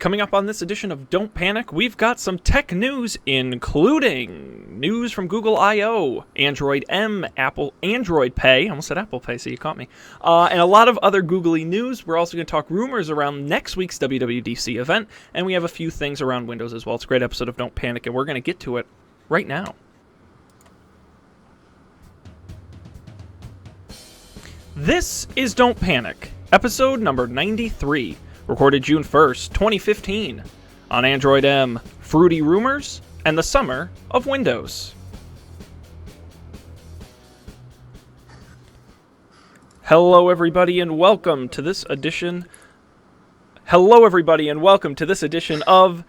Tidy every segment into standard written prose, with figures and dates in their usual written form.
coming up on this edition of Don't Panic, we've got some tech news, including news from Google I.O., Android M, Apple Android Pay, I almost said Apple Pay, so you caught me, and a lot of other googly news. We're also going to talk rumors around next week's WWDC event, and we have a few things around Windows as well. It's a great episode of Don't Panic, and we're going to get to it right now. This is Don't Panic, episode number 93. Recorded June 1st, 2015, on Android M, fruity rumors, and the summer of Windows. Hello, everybody, and welcome to this edition. Of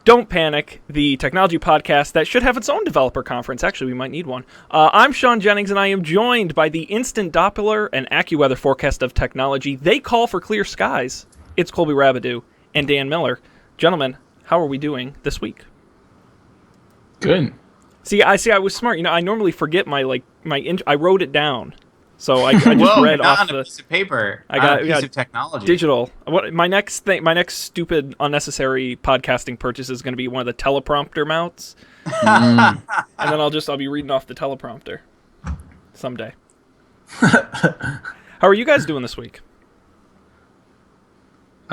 Don't Panic, the technology podcast that should have its own developer conference. Actually, we might need one. I'm Sean Jennings, and I am joined by the instant Doppler and AccuWeather forecast of technology. They call for clear skies. It's Colby Rabidou and Dan Miller. Gentlemen, how are we doing this week? Good. I was smart. You know, I normally forget I wrote it down. So I just read off a piece of paper. I got a piece of technology. Digital. My next stupid unnecessary podcasting purchase is going to be one of the teleprompter mounts. And then I'll be reading off the teleprompter someday. How are you guys doing this week?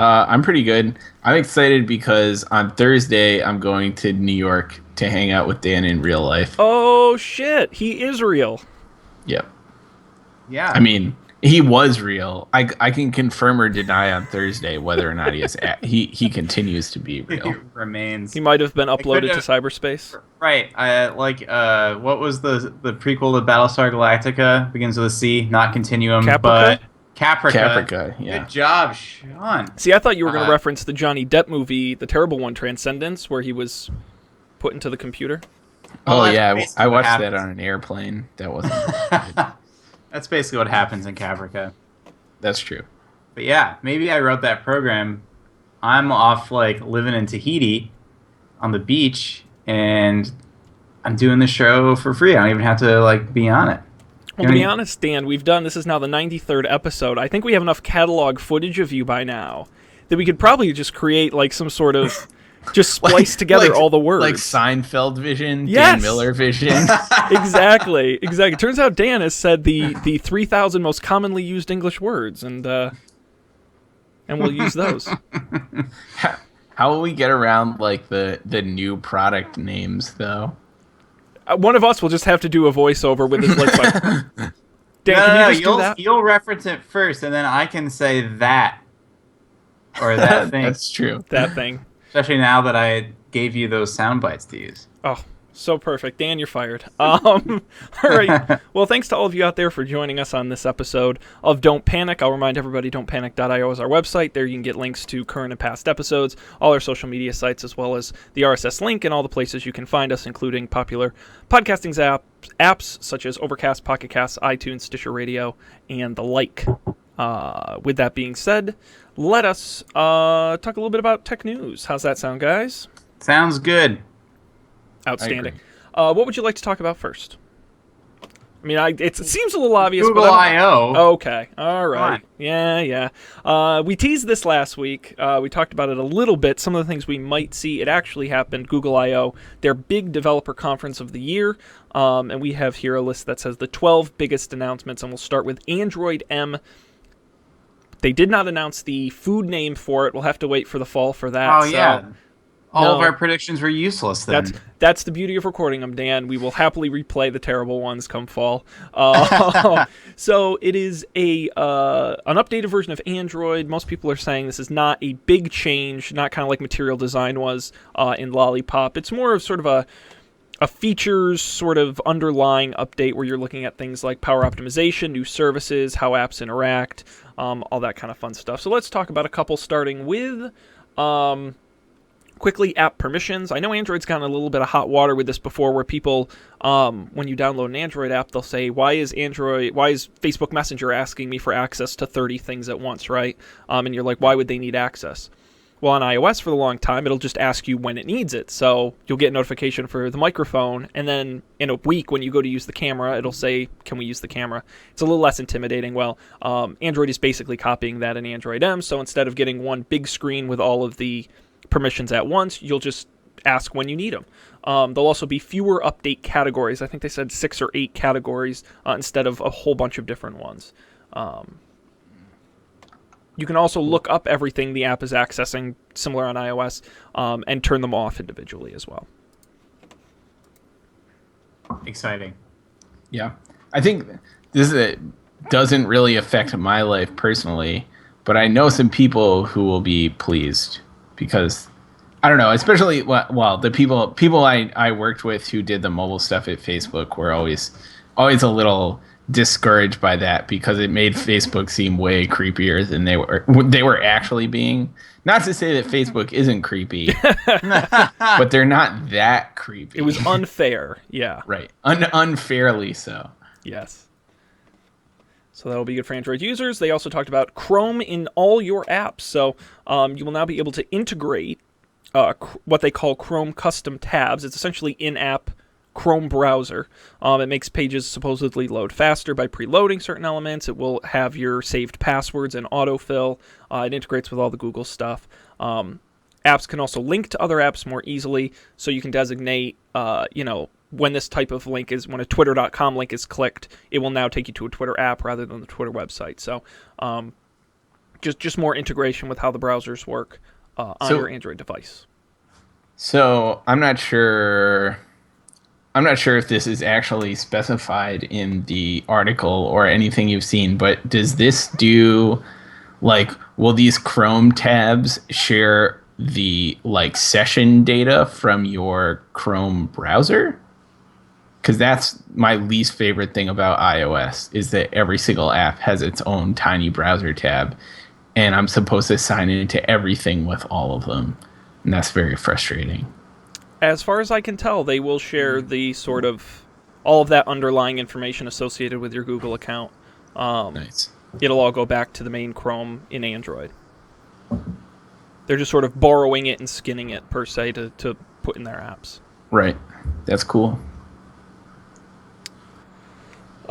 I'm pretty good. I'm excited because on Thursday I'm going to New York to hang out with Dan in real life. Oh shit, he is real. Yep. Yeah. I mean, he was real. I can confirm or deny on Thursday whether or not he continues to be real. He remains. He might have been uploaded to cyberspace. Right. What was the prequel to Battlestar Galactica? Begins with a C, not Continuum, but Caprica. Yeah. Good job, Sean. See, I thought you were going to reference the Johnny Depp movie, the terrible one, Transcendence, where he was put into the computer. Oh yeah, I watched that on an airplane. That wasn't good. That's basically what happens in Caprica. That's true. But yeah, maybe I wrote that program. I'm off living in Tahiti on the beach, and I'm doing the show for free. I don't even have to be on it. Well, to be honest, Dan, this is now the 93rd episode. I think we have enough catalog footage of you by now that we could probably just create some sort of, just splice together all the words. Like Seinfeld vision, yes! Dan Miller vision. Exactly. Turns out Dan has said the 3,000 most commonly used English words, and we'll use those. How will we get around the new product names, though? One of us will just have to do a voiceover with his lips like, Dan, can you just do that? You'll reference it first, and then I can say that. Or that thing. That's true. That thing. Especially now that I gave you those sound bites to use. Oh, so perfect. Dan, you're fired. All right. Well, thanks to all of you out there for joining us on this episode of Don't Panic. I'll remind everybody, don'tpanic.io is our website. There you can get links to current and past episodes, all our social media sites, as well as the RSS link and all the places you can find us, including popular podcasting apps such as Overcast, Pocket Casts, iTunes, Stitcher Radio, and the like. With that being said, let us talk a little bit about tech news. How's that sound, guys? Sounds good. Outstanding. What would you like to talk about first? I mean, it seems a little obvious. Google I.O. Okay. All right. Yeah. We teased this last week. We talked about it a little bit. Some of the things we might see. It actually happened. Google I.O., their big developer conference of the year. And we have here a list that says the 12 biggest announcements. And we'll start with Android M. They did not announce the food name for it. We'll have to wait for the fall for that. Oh, yeah. All of our predictions were useless then. That's the beauty of recording them, Dan. We will happily replay the terrible ones come fall. So it is an updated version of Android. Most people are saying this is not a big change, not kind of like Material Design was in Lollipop. It's more of sort of a features sort of underlying update where you're looking at things like power optimization, new services, how apps interact, all that kind of fun stuff. So let's talk about a couple, starting with quickly app permissions. I know Android's gotten a little bit of hot water with this before, where people, when you download an Android app, they'll say, why is Facebook Messenger asking me for access to 30 things at once, right? And you're like, why would they need access? Well, on iOS for the long time, it'll just ask you when it needs it. So you'll get a notification for the microphone, and then in a week when you go to use the camera, it'll say, can we use the camera? It's a little less intimidating. Well, Android is basically copying that in Android M, so instead of getting one big screen with all of the permissions at once. You'll just ask when you need them. There'll also be fewer update categories. I think they said 6 or 8 categories instead of a whole bunch of different ones. You can also look up everything the app is accessing, similar on iOS, and turn them off individually as well. Exciting. Yeah. I think doesn't really affect my life personally, but I know some people who will be pleased because, I don't know, especially, well, the people I worked with who did the mobile stuff at Facebook were always a little discouraged by that because it made Facebook seem way creepier than they were actually being. Not to say that Facebook isn't creepy, but they're not that creepy. It was unfair, yeah. Right. Unfairly so. Yes. So that'll be good for Android users. They also talked about Chrome in all your apps. So you will now be able to integrate what they call Chrome custom tabs. It's essentially in-app Chrome browser. It makes pages supposedly load faster by preloading certain elements. It will have your saved passwords and autofill. It integrates with all the Google stuff. Apps can also link to other apps more easily, so you can designate, when this type of link is, when a twitter.com link is clicked, it will now take you to a Twitter app rather than the Twitter website. So just more integration with how the browsers work on your Android device. So I'm not sure if this is actually specified in the article or anything you've seen, but does this do, will these Chrome tabs share the, session data from your Chrome browser? Because that's my least favorite thing about iOS, is that every single app has its own tiny browser tab, and I'm supposed to sign into everything with all of them, and that's very frustrating. As far as I can tell, they will share the sort of all of that underlying information associated with your Google account. Nice. It'll all go back to the main Chrome in Android. They're just sort of borrowing it and skinning it, per se, to put in their apps. Right. That's cool.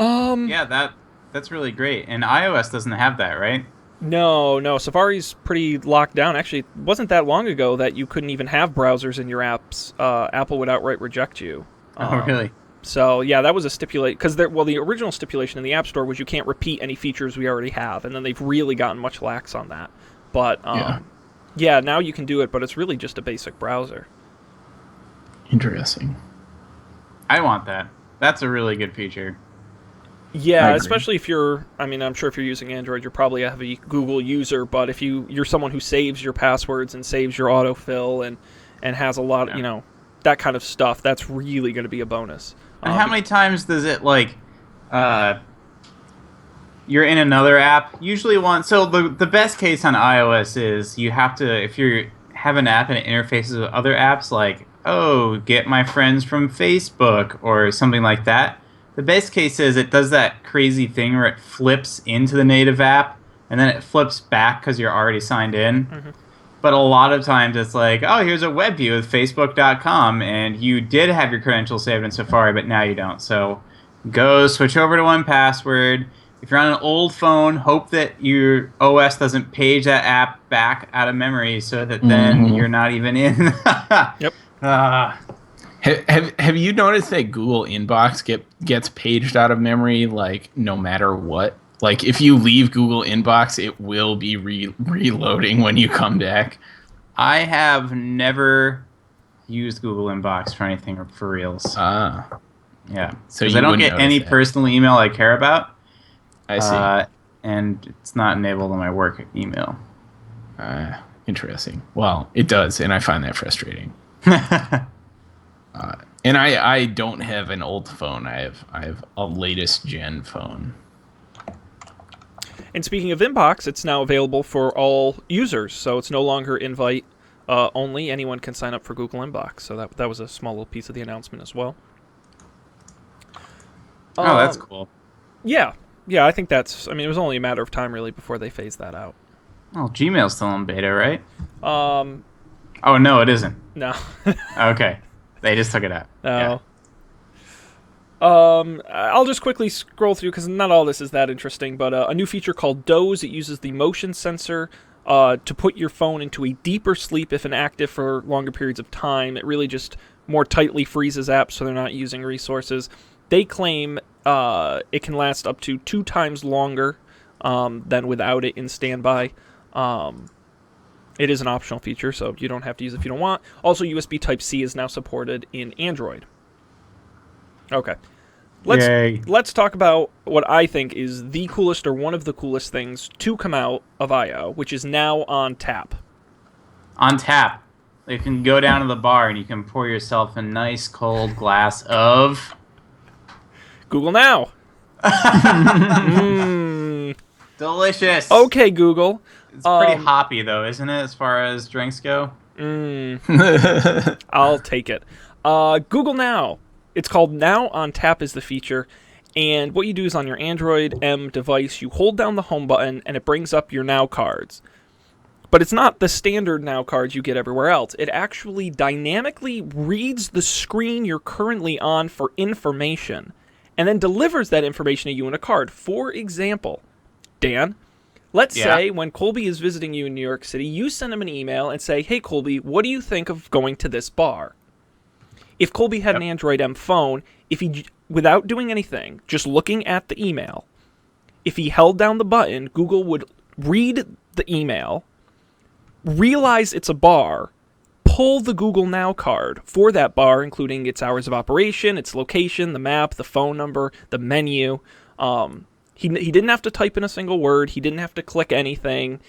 Yeah, that's really great. And iOS doesn't have that, right? No. Safari's pretty locked down. Actually, it wasn't that long ago that you couldn't even have browsers in your apps. Apple would outright reject you. Oh, really? So, yeah, that was a stipulation. Because, the original stipulation in the App Store was you can't repeat any features we already have. And then they've really gotten much lax on that. But, yeah, now you can do it, but it's really just a basic browser. Interesting. I want that. That's a really good feature. Yeah, especially if you're, I'm sure if you're using Android, you're probably a heavy Google user, but if you're someone who saves your passwords and saves your autofill and has a lot, that kind of stuff, that's really going to be a bonus. And how many times does it, you're in another app, usually so the best case on iOS is you have to, if you have an app and it interfaces with other apps, get my friends from Facebook or something like that. The best case is it does that crazy thing where it flips into the native app, and then it flips back because you're already signed in. Mm-hmm. But a lot of times it's here's a web view with Facebook.com, and you did have your credentials saved in Safari, but now you don't. So go switch over to 1Password. If you're on an old phone, hope that your OS doesn't page that app back out of memory so that then you're not even in. Yep. Have you noticed that Google Inbox gets paged out of memory no matter what? If you leave Google Inbox, it will be reloading when you come back. I have never used Google Inbox for anything for reals. Yeah. So I don't get any personal email I care about. I see. And it's not enabled on my work email. Interesting. Well, it does, and I find that frustrating. And I don't have an old phone. I have a latest gen phone. And speaking of Inbox, it's now available for all users, so it's no longer invite only. Anyone can sign up for Google Inbox. So that was a small little piece of the announcement as well. Oh, that's cool. Yeah, I think it was only a matter of time really before they phased that out. Oh, Gmail's still in beta, right? Oh no, it isn't. No. Okay. They just took it out. No. Yeah. I'll just quickly scroll through because not all this is that interesting, but a new feature called Doze. It uses the motion sensor to put your phone into a deeper sleep if inactive for longer periods of time. It really just more tightly freezes apps so they're not using resources. They claim it can last up to 2 times longer than without it in standby. It is an optional feature, so you don't have to use it if you don't want. Also, USB Type-C is now supported in Android. Okay. Let's talk about what I think is the coolest or one of the coolest things to come out of I.O., which is now on tap. On tap. You can go down to the bar and you can pour yourself a nice cold glass of... Google Now. Delicious. Okay, Google. It's pretty hoppy, though, isn't it, as far as drinks go? I'll take it. Google Now. It's called Now on Tap is the feature. And what you do is on your Android M device, you hold down the home button, and it brings up your Now cards. But it's not the standard Now cards you get everywhere else. It actually dynamically reads the screen you're currently on for information, and then delivers that information to you in a card. For example, Dan, let's say when Colby is visiting you in New York City, you send him an email and say, hey, Colby, what do you think of going to this bar? If Colby had an Android M phone, if he, without doing anything, just looking at the email, if he held down the button, Google would read the email, realize it's a bar, pull the Google Now card for that bar, including its hours of operation, its location, the map, the phone number, the menu. He didn't have to type in a single word. He didn't have to click anything.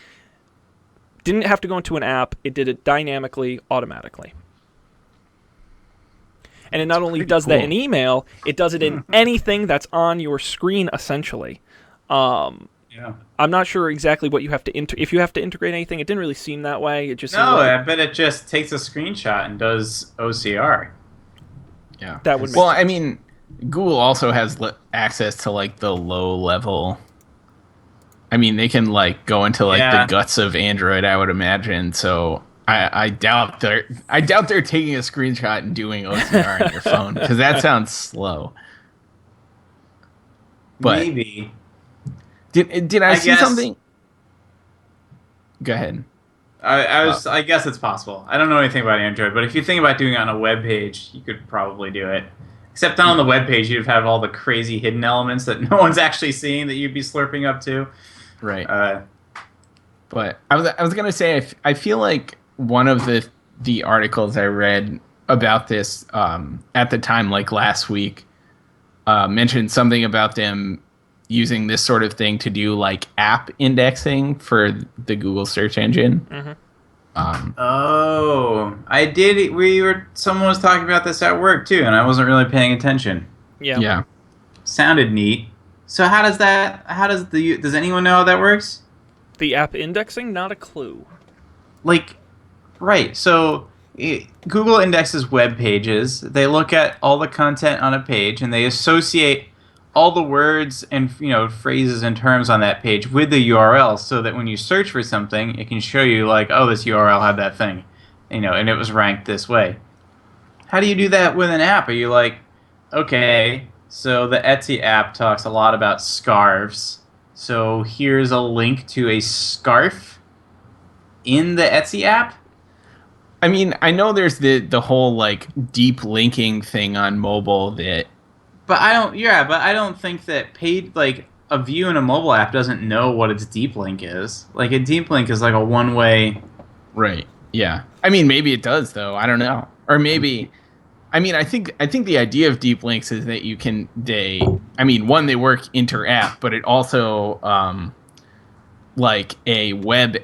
Didn't have to go into an app. It did it dynamically, automatically. And it not only does that in email, it does it in anything that's on your screen, essentially. I'm not sure exactly what you have to if you have to integrate anything. It didn't really seem that way. It just I bet it just takes a screenshot and does OCR. Yeah, that would. I mean, Google also has access to like the low level. I mean, they can like go into like the guts of Android, I would imagine. So I doubt they're taking a screenshot and doing OCR on your phone, because that sounds slow. But maybe. Did I see something? Go ahead. I guess it's possible. I don't know anything about Android, but if you think about doing it on a web page, you could probably do it. Except on the web page, you'd have all the crazy hidden elements that no one's actually seeing that you'd be slurping up to. Right. But I was gonna say, I feel like one of the articles I read about this at the time, like last week, mentioned something about them using this sort of thing to do like app indexing for the Google search engine. Mm-hmm. I did. Someone was talking about this at work too, and I wasn't really paying attention. Yeah. Sounded neat. So does anyone know how that works? The app indexing, not a clue. Right. So Google indexes web pages. They look at all the content on a page, and they associate all the words and phrases and terms on that page with the URL, so that when you search for something, it can show you like, oh, this URL had that thing, and it was ranked this way. How do you do that with an app? Are you like, okay, so the Etsy app talks a lot about scarves, so here's a link to a scarf in the Etsy app? I mean, I know there's the whole like deep linking thing on mobile that. But I don't think that a view in a mobile app doesn't know what its deep link is. Like, a deep link is like a one-way. Right. Yeah. I mean, maybe it does though. I don't know. Or maybe. I mean, I think the idea of deep links is that they work inter-app, but it also like a web.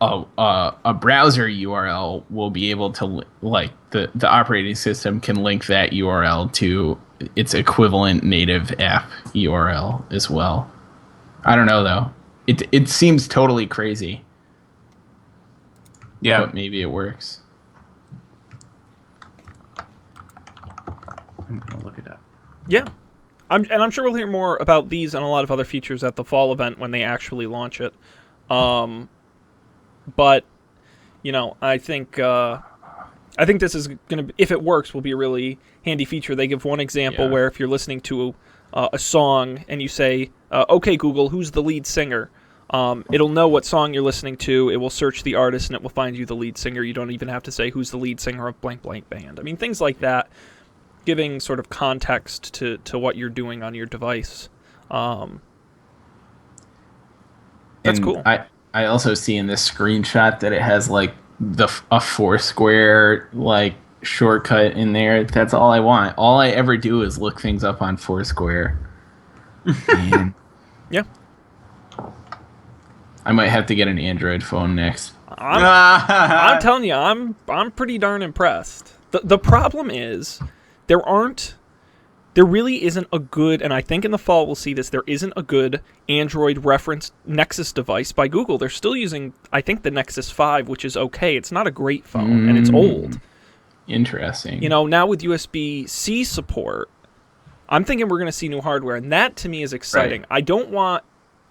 A browser URL will be able to like the operating system can link that URL to its equivalent native app URL as well. I don't know though. It seems totally crazy. Yeah, but maybe it works. I'm gonna look it up. Yeah, I'm sure we'll hear more about these and a lot of other features at the fall event when they actually launch it. But I think this is gonna be, if it works, will be a really handy feature. They give one example where if you're listening to a song and you say, "Okay, Google, who's the lead singer?" It'll know what song you're listening to. It will search the artist, and it will find you the lead singer. You don't even have to say who's the lead singer of blank blank band. I mean, things like that, giving sort of context to what you're doing on your device. That's cool. I also see in this screenshot that it has like a Foursquare like shortcut in there. That's all I want. All I ever do is look things up on Foursquare. And Yeah. I might have to get an Android phone next. I'm telling you, I'm pretty darn impressed. The problem is there really isn't a good, and I think in the fall we'll see this, there isn't a good Android reference Nexus device by Google. They're still using, I think, the Nexus 5, which is okay. It's not a great phone, and it's old. Interesting. You know, now with USB-C support, I'm thinking we're going to see new hardware, and that to me is exciting. Right. I don't want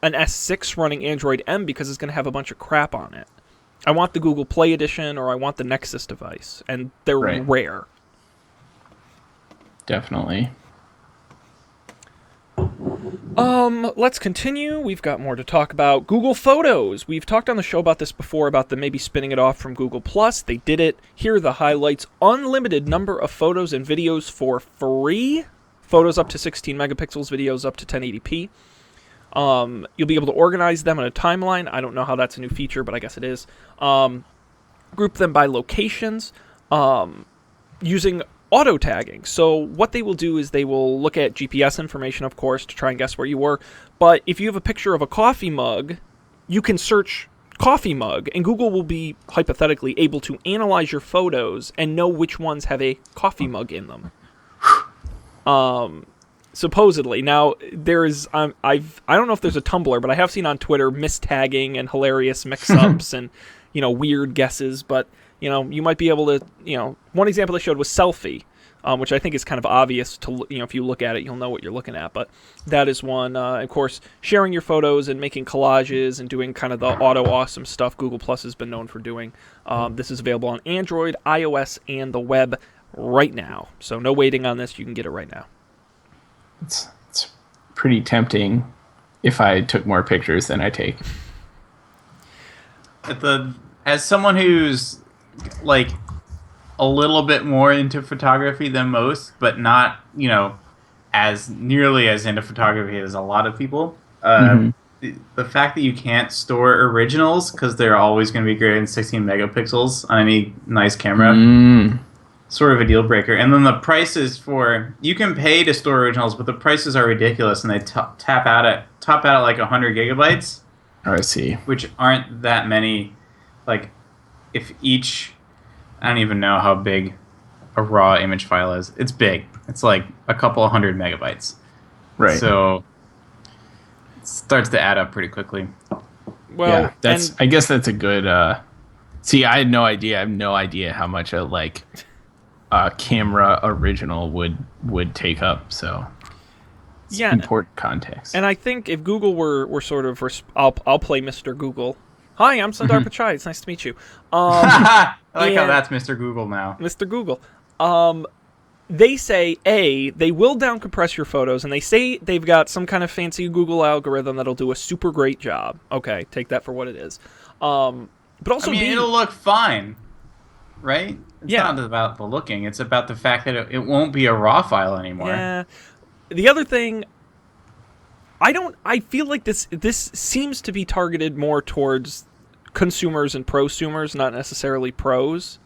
an S6 running Android M because it's going to have a bunch of crap on it. I want the Google Play Edition, or I want the Nexus device, and they're rare. Definitely. Let's continue. We've got more to talk about. Google Photos. We've talked on the show about this before, about them maybe spinning it off from Google+. They did it. Here are the highlights. Unlimited number of photos and videos for free. Photos up to 16 megapixels, videos up to 1080p. You'll be able to organize them in a timeline. I don't know how that's a new feature, but I guess it is. Group them by locations using auto tagging. So what they will do is they will look at GPS information, of course, to try and guess where you were. But if you have a picture of a coffee mug, you can search coffee mug, and Google will be hypothetically able to analyze your photos and know which ones have a coffee mug in them. Supposedly. Now, there's I don't know if there's a Tumblr, but I have seen on Twitter mistagging and hilarious mix-ups and, weird guesses, but, you might be able to, one example they showed was selfie, which I think is kind of obvious to, if you look at it, you'll know what you're looking at, but that is one. Of course, sharing your photos and making collages and doing kind of the auto-awesome stuff Google Plus has been known for doing. This is available on Android, iOS, and the web right now. So no waiting on this. You can get it right now. It's pretty tempting if I took more pictures than I take. As someone who's like a little bit more into photography than most, but not, as nearly as into photography as a lot of people, the fact that you can't store originals because they're always going to be greater than 16 megapixels on any nice camera. Sort of a deal breaker. And then the prices you can pay to store originals, but the prices are ridiculous, and they top out at like 100 gigabytes. Oh, I see. Which aren't that many. Like, if each, I don't even know how big a raw image file is. It's big. It's like a couple of 100 megabytes. Right. So it starts to add up pretty quickly. Well, yeah, I guess that's a good. See, I had no idea. I have no idea how much a camera original would take up. So it's important context. And I think if Google were sort of, I'll play Mr. Google. Hi, I'm Sundar Pichai. It's nice to meet you. I like how that's Mr. Google now. Mr. Google. They say, they will down compress your photos, and they say they've got some kind of fancy Google algorithm that'll do a super great job. Okay, take that for what it is. But also, it'll look fine, right? It's Yeah. not about the looking. It's about the fact that it won't be a raw file anymore. Yeah. The other thing, I feel like this seems to be targeted more towards consumers and prosumers, not necessarily pros.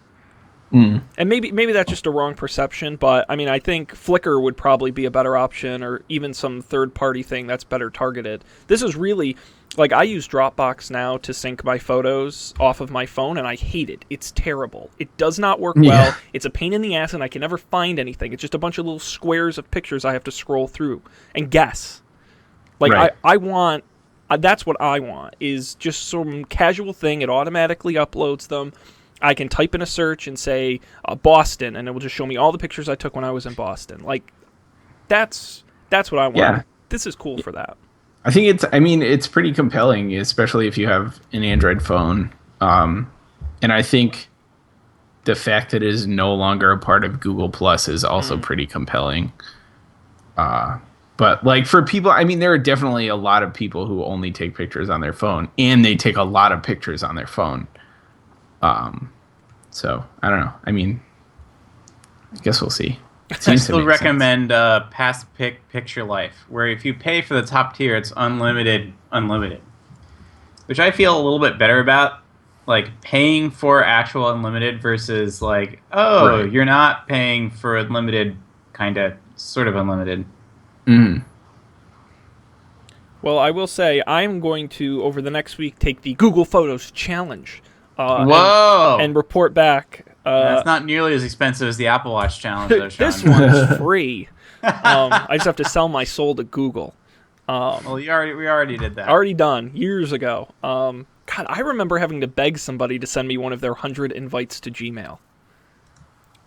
And maybe that's just a wrong perception, but I mean, I think Flickr would probably be a better option, or even some third-party thing that's better targeted. This is really, like, I use Dropbox now to sync my photos off of my phone, and I hate it. It's terrible. It does not work well. It's a pain in the ass, and I can never find anything. It's just a bunch of little squares of pictures I have to scroll through and guess. Like, right. I want... that's what I want, is just some casual thing. It automatically uploads them. I can type in a search and say Boston, and it will just show me all the pictures I took when I was in Boston. Like, that's what I want. Yeah. This is cool for that. I think it's pretty compelling, especially if you have an Android phone. And I think the fact that it is no longer a part of Google Plus is also pretty compelling. But like for people, I mean, there are definitely a lot of people who only take pictures on their phone, and they take a lot of pictures on their phone. So I don't know. I mean, I guess we'll see. I still recommend Pass Picture Life, where if you pay for the top tier, it's unlimited, which I feel a little bit better about. Like paying for actual unlimited versus like, oh, Right. you're not paying for unlimited, sort of unlimited. Well, I will say I'm going to, over the next week, take the Google Photos Challenge. Whoa! And report back. That's not nearly as expensive as the Apple Watch challenge, though, Sean. This one's free. I just have to sell my soul to Google. Well, we already did that. Already done years ago. God, I remember having to beg somebody to send me one of their 100 invites to Gmail.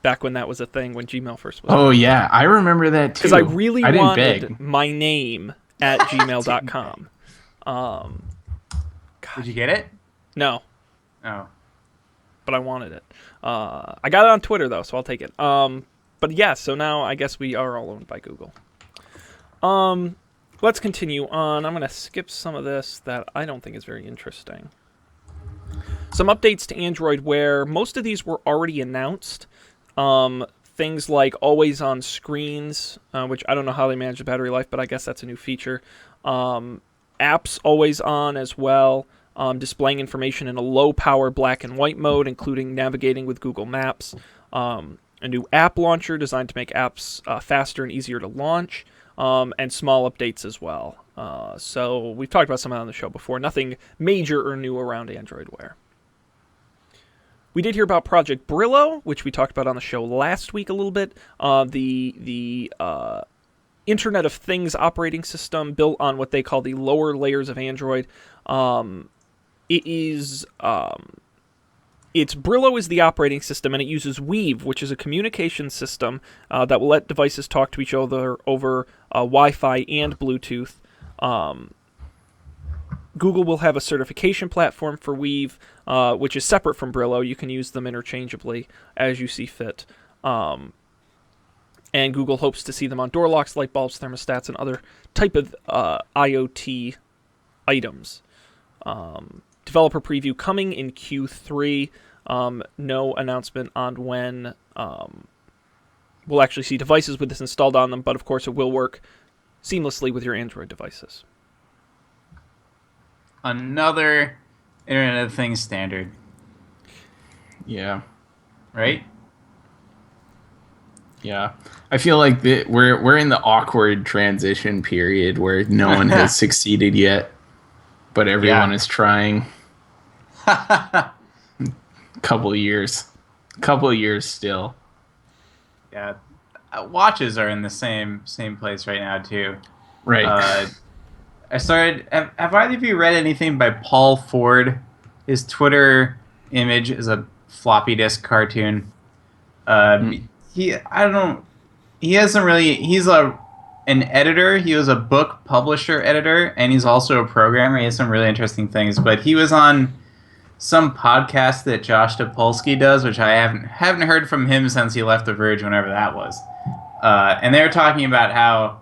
Back when that was a thing, when Gmail first was. Oh yeah, I remember that too. Because I really didn't wanted beg. my name at gmail.com. Did you get it? No, Oh. but I wanted it. I got it on Twitter though, so I'll take it. But yeah, so now I guess we are all owned by Google. Let's continue on. I'm going to skip some of this that I don't think is very interesting. Some updates to Android Wear. Most of these were already announced. Things like always on screens, which I don't know how they manage the battery life, but I guess that's a new feature. Apps always on as well. Displaying information in a low power black and white mode, including navigating with Google Maps. A new app launcher designed to make apps faster and easier to launch. And small updates as well. So we've talked about some of that on the show before. Nothing major or new around Android Wear. We did hear about Project Brillo, which we talked about on the show last week a little bit. The Internet of Things operating system built on what they call the lower layers of Android. Brillo is the operating system, and it uses Weave, which is a communication system that will let devices talk to each other over Wi-Fi and Bluetooth. Google will have a certification platform for Weave, which is separate from Brillo. You can use them interchangeably as you see fit. And Google hopes to see them on door locks, light bulbs, thermostats, and other type of IoT items. Developer preview coming in Q3. No announcement on when we'll actually see devices with this installed on them, but of course it will work seamlessly with your Android devices. Another Internet of Things standard. Yeah. Right? Yeah. I feel like we're in the awkward transition period where no one has succeeded yet, but everyone is trying. Couple of years still. Yeah, watches are in the same place right now too. Right. I started. Have either of you read anything by Paul Ford? His Twitter image is a floppy disk cartoon. He hasn't really. He's an editor. He was a book publisher editor, and he's also a programmer. He has some really interesting things. But he was on some podcast that Josh Topolsky does, which I haven't heard from him since he left The Verge, whenever that was. And they were talking about how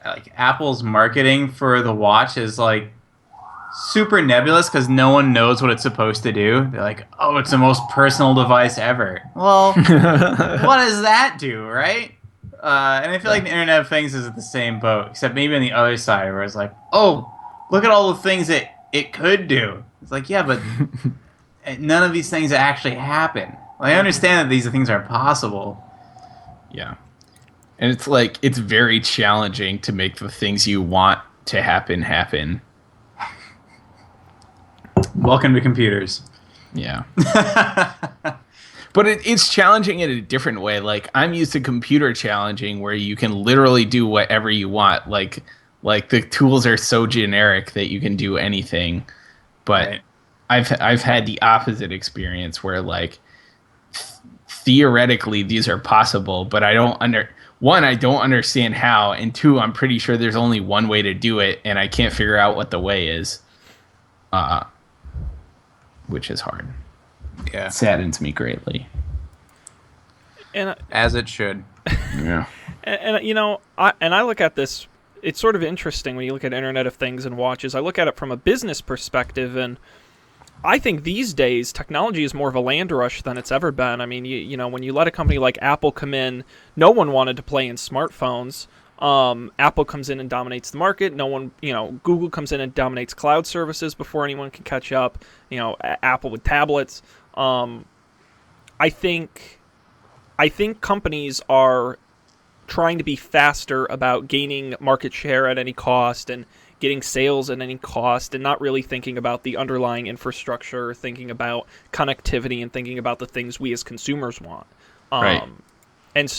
like Apple's marketing for the watch is like super nebulous because no one knows what it's supposed to do. They're like, oh, it's the most personal device ever. Well, what does that do, right? And I feel like the Internet of Things is at the same boat, except maybe on the other side where it's like, oh, look at all the things that it could do. It's like, yeah, but none of these things actually happen. Well, I understand that these things are possible. Yeah. And it's like, it's very challenging to make the things you want to happen. Welcome to computers. Yeah. But it's challenging in a different way. Like, I'm used to computer challenging where you can literally do whatever you want. Like the tools are so generic that you can do anything. But right. I've had the opposite experience where like theoretically these are possible, but I don't understand how, and two, I'm pretty sure there's only one way to do it, and I can't figure out what the way is. Which is hard. Yeah. It saddens me greatly. And as it should. Yeah. And I look at this. It's sort of interesting when you look at Internet of Things and watches. I look at it from a business perspective, and I think these days technology is more of a land rush than it's ever been. I mean, when you let a company like Apple come in, no one wanted to play in smartphones. Apple comes in and dominates the market. No one, Google comes in and dominates cloud services before anyone can catch up. Apple with tablets. I think companies are trying to be faster about gaining market share at any cost and getting sales at any cost, and not really thinking about the underlying infrastructure, thinking about connectivity, and thinking about the things we as consumers want. Right. And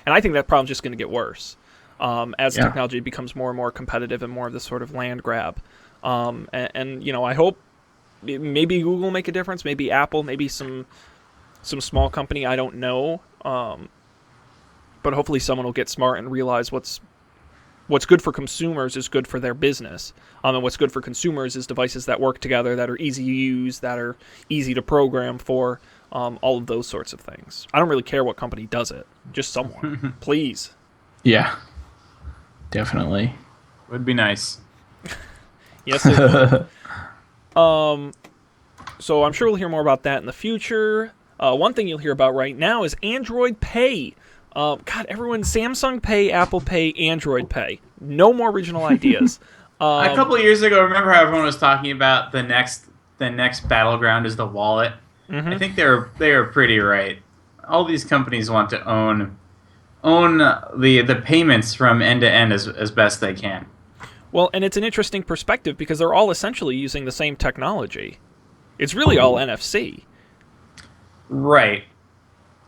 I think that problem's just going to get worse as technology becomes more and more competitive and more of this sort of land grab. I hope maybe Google will make a difference, maybe Apple, maybe some small company, I don't know. But hopefully someone will get smart and realize what's good for consumers is good for their business. And what's good for consumers is devices that work together, that are easy to use, that are easy to program for, all of those sorts of things. I don't really care what company does it. Just someone. Please. Yeah. Definitely. Would be nice. Yes, it would. So I'm sure we'll hear more about that in the future. One thing you'll hear about right now is Android Pay. Samsung Pay, Apple Pay, Android Pay. No more original ideas. A couple of years ago, remember how everyone was talking about the next battleground is the wallet? Mm-hmm. I think they were pretty right. All these companies want to own the payments from end to end as best they can. Well, and it's an interesting perspective because they're all essentially using the same technology. It's really all NFC. Right.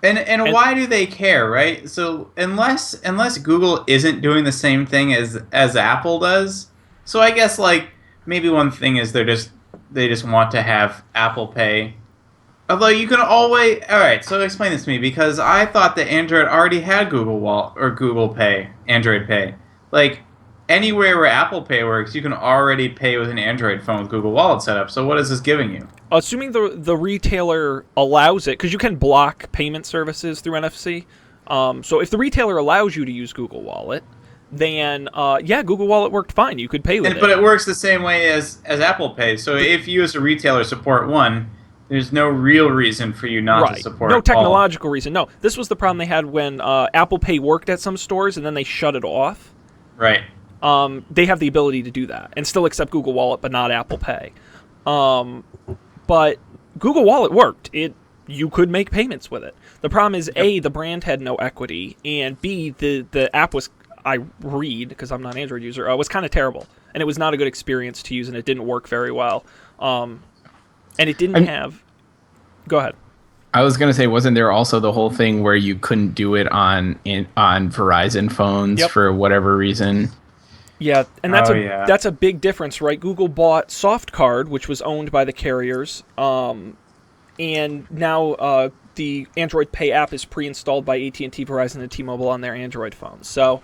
And why do they care, right? So unless Google isn't doing the same thing as Apple does, so I guess maybe one thing is they just want to have Apple Pay. Although you can always so explain this to me, because I thought that Android already had Google Wallet or Google Pay, Android Pay. Anywhere where Apple Pay works, you can already pay with an Android phone with Google Wallet set up. So what is this giving you? Assuming the retailer allows it, because you can block payment services through NFC. So if the retailer allows you to use Google Wallet, then Google Wallet worked fine. You could pay with it. But it works the same way as Apple Pay. So if you as a retailer support one, there's no real reason for you not to support no technological reason. No, this was the problem they had when Apple Pay worked at some stores and then they shut it off. Right. They have the ability to do that and still accept Google Wallet, but not Apple Pay. But Google Wallet worked. You could make payments with it. The problem is, A, the brand had no equity, and B, the app was, I read, because I'm not an Android user, was kind of terrible. And it was not a good experience to use, and it didn't work very well. And it didn't have... Go ahead. I was going to say, wasn't there also the whole thing where you couldn't do it on Verizon phones for whatever reason? Yeah, and that's a big difference, right? Google bought SoftCard, which was owned by the carriers, and now the Android Pay app is pre-installed by AT&T, Verizon, and T-Mobile on their Android phones. So,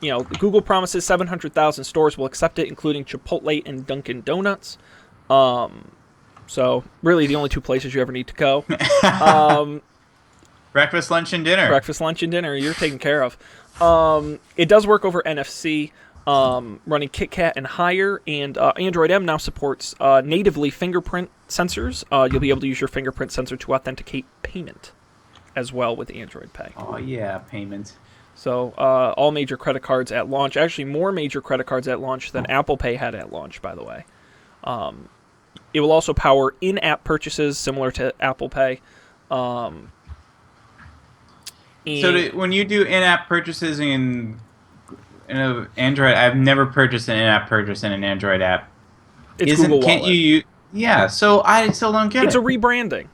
Google promises 700,000 stores will accept it, including Chipotle and Dunkin' Donuts. So, really, the only two places you ever need to go. Breakfast, lunch, and dinner. Breakfast, lunch, and dinner. You're taken care of. It does work over NFC, running KitKat and higher, and Android M now supports natively fingerprint sensors. You'll be able to use your fingerprint sensor to authenticate payment as well with Android Pay. Oh, yeah, payment. So all major credit cards at launch, actually more major credit cards at launch than Apple Pay had at launch, by the way. It will also power in-app purchases similar to Apple Pay. When you do in-app purchases in Android, I've never purchased an in-app purchase in an Android app. It's Google Wallet. Can't you? Yeah, so I still don't get it. It's a rebranding.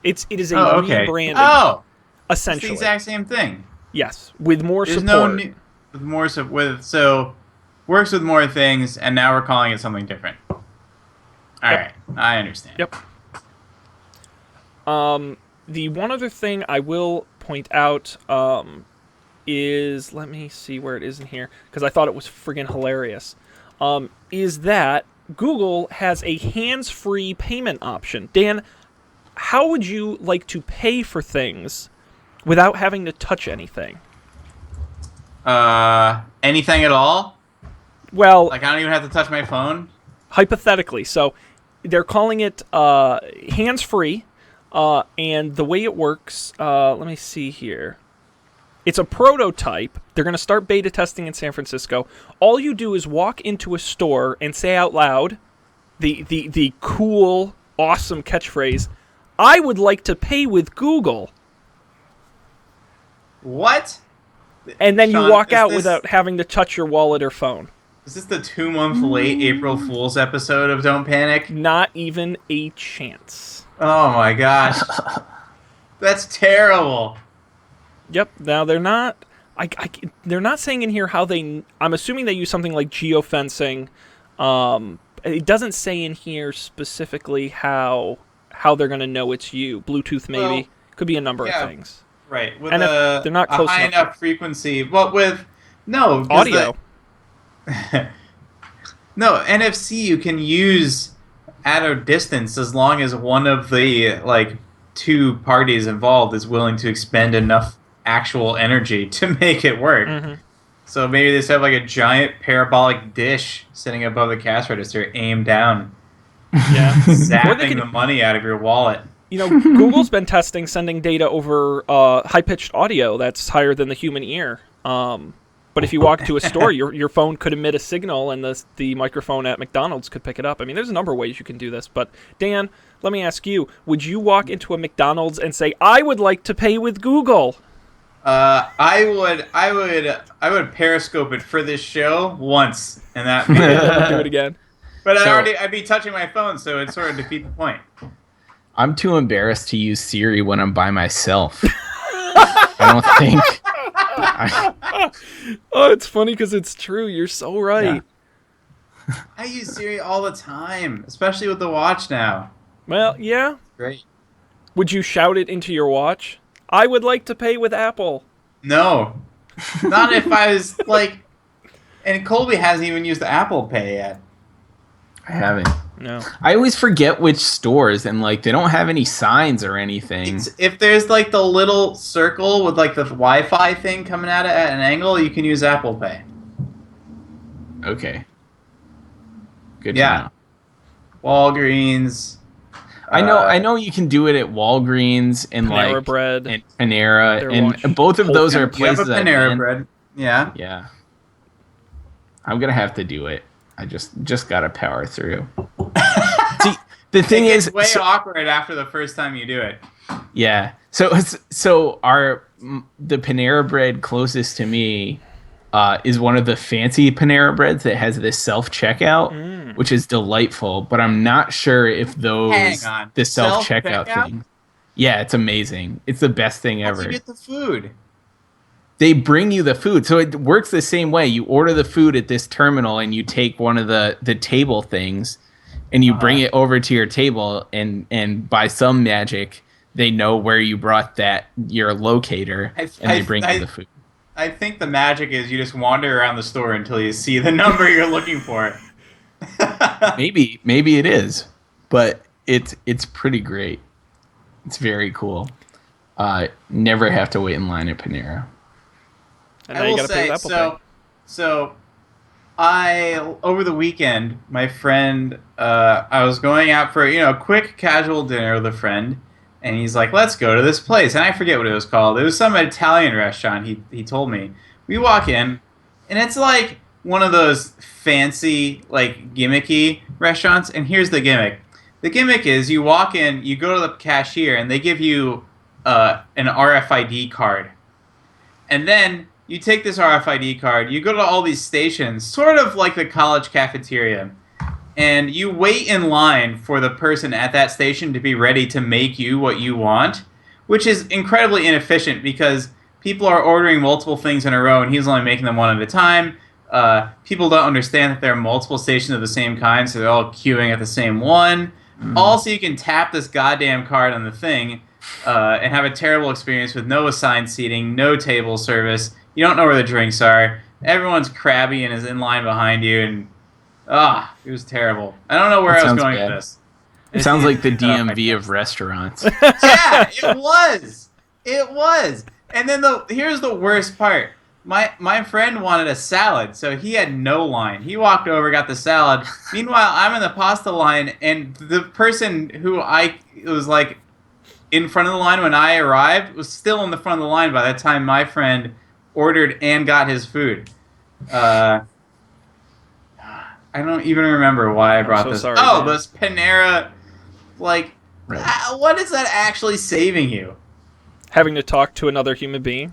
It is a rebranding. Oh, essentially, it's the exact same thing. Yes, with more There's support. Works with more things, and now we're calling it something different. All right, I understand. Yep. The one other thing I will point out is, let me see where it is in here, because I thought it was friggin' hilarious, is that Google has a hands-free payment option. Dan, how would you like to pay for things without having to touch anything. Anything at all? Well, Like, I don't even have to touch my phone? hypothetically. So they're calling it hands-free, and the way it works, let me see here. It's a prototype. They're going to start beta testing in San Francisco. All you do is walk into a store and say out loud the cool, awesome catchphrase, "I would like to pay with Google." What? And then Sean, you walk is out this- without having to touch your wallet or phone. Is this the 2-month late April Fool's episode of Don't Panic? Not even a chance. Oh my gosh. That's terrible. Yep. Now they're not. They're not saying in here how they. I'm assuming they use something like geofencing. It doesn't say in here specifically how they're going to know it's you. Bluetooth maybe. Well, could be a number yeah. of things. Right. With And if they're not a close high enough enough frequency. But with... No. 'cause Audio. No, NFC you can use at a distance as long as one of the, like, two parties involved is willing to expend enough actual energy to make it work. Mm-hmm. So maybe they just have like a giant parabolic dish sitting above the cash register, aimed down, Yeah. Or they zapping could- the money out of your wallet. You know, Google's been testing sending data over high-pitched audio that's higher than the human ear. But if you walk to a store, your phone could emit a signal, and the microphone at McDonald's could pick it up. I mean, there's a number of ways you can do this. But Dan, let me ask you: would you walk into a McDonald's and say, "I would like to pay with Google"? I would Periscope it for this show once, and that. Do it again. But So- I'd be touching my phone, so it'd sort of defeat the point. I'm too embarrassed to use Siri when I'm by myself. I don't think. Oh, it's funny because it's true. You're so right. Yeah. I use Siri all the time, especially with the watch now. Well, yeah. Great. Would you shout it into your watch? I would like to pay with Apple. No, not if I was like. And Colby hasn't even used Apple Pay yet. I haven't. No. I always forget which stores, and like they don't have any signs or anything. If there's like the little circle with like the Wi-Fi thing coming at it at an angle, you can use Apple Pay. Okay. Good. Yeah. To know. Walgreens. I know you can do it at Walgreens and Panera like Bread. and Panera, Their and watch. both of those are You have a places I've Panera been. Bread. Yeah. Yeah. I'm gonna have to do it. I just gotta power through. See, the thing It gets is, way so- awkward after the first time you do it. yeah. So the Panera Bread closest to me is one of the fancy Panera Breads that has this self checkout, which is delightful. But I'm not sure if those Hang on. the self checkout Self-checkout? thing. Yeah, it's amazing. It's the best thing How do ever. you get the food? They bring you the food, so it works the same way. You order the food at this terminal, and you take one of the table things, and you bring it over to your table, and by some magic, they know where you brought your locator, and they bring you the food. I think the magic is you just wander around the store until you see the number you're looking for. Maybe it is, but it's pretty great. It's very cool. Never have to wait in line at Panera. And now I you will gotta pay say, with Apple so over the weekend, my friend, I was going out for a quick casual dinner with a friend, and he's like, "Let's go to this place," and I forget what it was called. It was some Italian restaurant. He told me. We walk in, and it's like one of those fancy, like gimmicky restaurants. And here's the gimmick: the gimmick is you walk in, you go to the cashier, and they give you an RFID card, and then you take this RFID card, you go to all these stations, sort of like the college cafeteria, and you wait in line for the person at that station to be ready to make you what you want, which is incredibly inefficient because people are ordering multiple things in a row and he's only making them one at a time. People don't understand that there are multiple stations of the same kind, so they're all queuing at the same one. Also, you can tap this goddamn card on the thing and have a terrible experience with no assigned seating, no table service. You don't know where the drinks are. Everyone's crabby and is in line behind you, and it was terrible. I don't know where That I was sounds going bad. with this. It sounds like the It DMV of restaurants. Yeah, it was. It was. And then here's the worst part. My friend wanted a salad, so he had no line. He walked over, got the salad. Meanwhile, I'm in the pasta line, and the person who was like in front of the line when I arrived was still in the front of the line by the time my friend ordered and got his food. I don't even remember why I brought so this. sorry, Oh, Dan. this Panera, like, what is that actually saving you? Having to talk to another human being.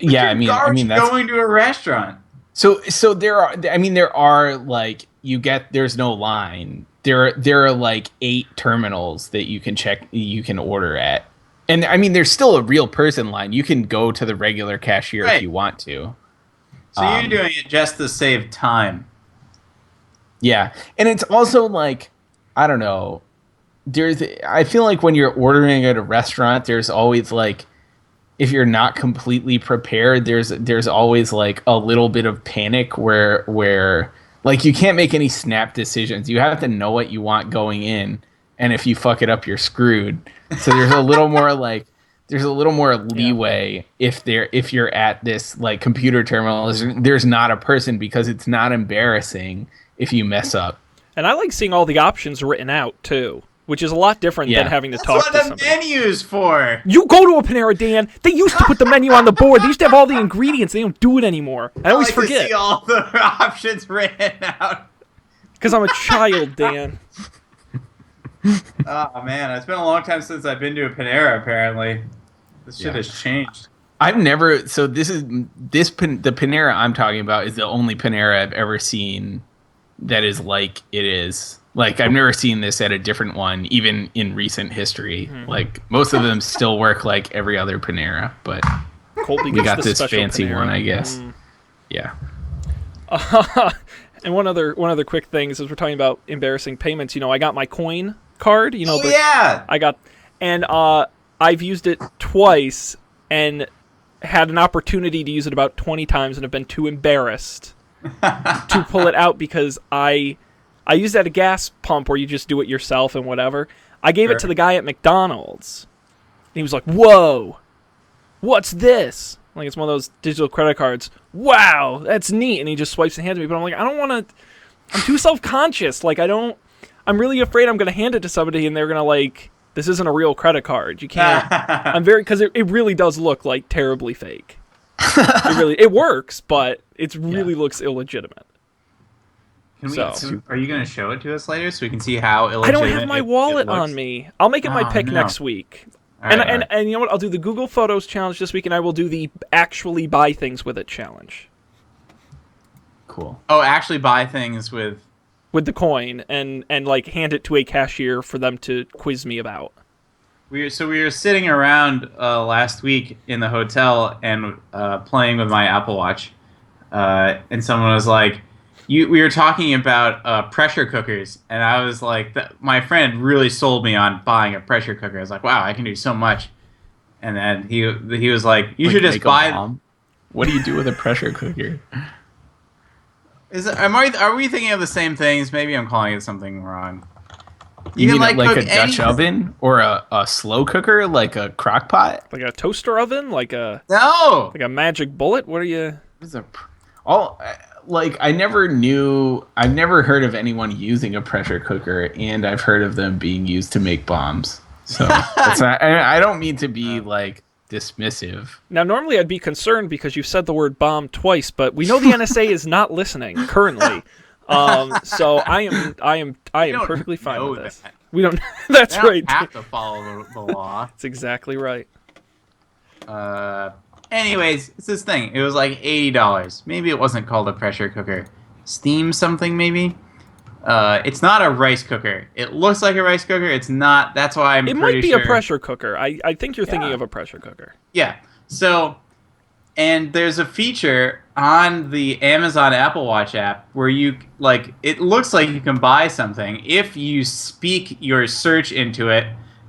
Yeah, I mean that's going to a restaurant. so there are like there's no line. There are like 8 terminals that you can order at. And I mean there's still a real person line. You can go to the regular cashier if you want to. So you're doing it just to save time. Yeah. And it's also like, I don't know. I feel like when you're ordering at a restaurant, there's always like, if you're not completely prepared, there's always like a little bit of panic where like you can't make any snap decisions. You have to know what you want going in, and if you fuck it up, you're screwed. So there's a little more like leeway if you're at this like computer terminal. There's not a person because it's not embarrassing if you mess up. And I like seeing all the options written out too, which is a lot different than having to talk to somebody. That's what the menu's for. You go to a Panera, Dan. They used to put the menu on the board. They used to have all the ingredients. They don't do it anymore. I always forget. To see all the options written out. Because I'm a child, Dan. Oh man, it's been a long time since I've been to a Panera. Apparently, this shit has changed. I've never. So the Panera I'm talking about is the only Panera I've ever seen that is like it is. Like, I've never seen this at a different one, even in recent history. Mm-hmm. Like, most of them still work like every other Panera, but Colby we got this fancy Panera one, I guess. Yeah. And one other quick thing is, as we're talking about embarrassing payments, I got my coin card. I got, and I've used it twice and had an opportunity to use it about 20 times and have been too embarrassed to pull it out because I used it at a gas pump where you just do it yourself and whatever. I gave it to the guy at McDonald's. And he was like, "Whoa, what's this?" Like, it's one of those digital credit cards. Wow, that's neat. And he just swipes and hands me. But I'm like, I don't want to. I'm too self-conscious. Like, I'm really afraid I'm going to hand it to somebody and they're going to like, this isn't a real credit card. You can't. Because it really does look like terribly fake. It works, but it really looks illegitimate. Are you going to show it to us later so we can see how illegitimate? I don't have my wallet on me. I'll make it my pick next week. And you know what? I'll do the Google Photos challenge this week, and I will do the actually buy things with it challenge. Cool. Oh, actually buy things with the coin and like hand it to a cashier for them to quiz me about. We were sitting around last week in the hotel and playing with my Apple Watch, and someone was like, we were talking about pressure cookers, and I was like, my friend really sold me on buying a pressure cooker. I was like, wow, I can do so much. And then he was like, you should just buy. What do you do with a pressure cooker? Are we thinking of the same things? Maybe I'm calling it something wrong. You mean like a Dutch oven or a slow cooker, like a crock pot, like a toaster oven, like a magic bullet? What are you? I've never heard of anyone using a pressure cooker, and I've heard of them being used to make bombs. So I don't mean to be like dismissive. Now, normally I'd be concerned because you've said the word bomb twice, but we know the NSA is not listening currently. So I am perfectly fine with this. We don't. That's right. We don't have to follow the law. That's exactly right. Anyways, it's this thing. It was like $80. Maybe it wasn't called a pressure cooker. Steam something, maybe? It's not a rice cooker. It looks like a rice cooker. It's not. That's why I'm pretty sure. It might be a pressure cooker. I think you're thinking of a pressure cooker. Yeah. So, and there's a feature on the Amazon Apple Watch app where you, like, it looks like you can buy something if you speak your search into it,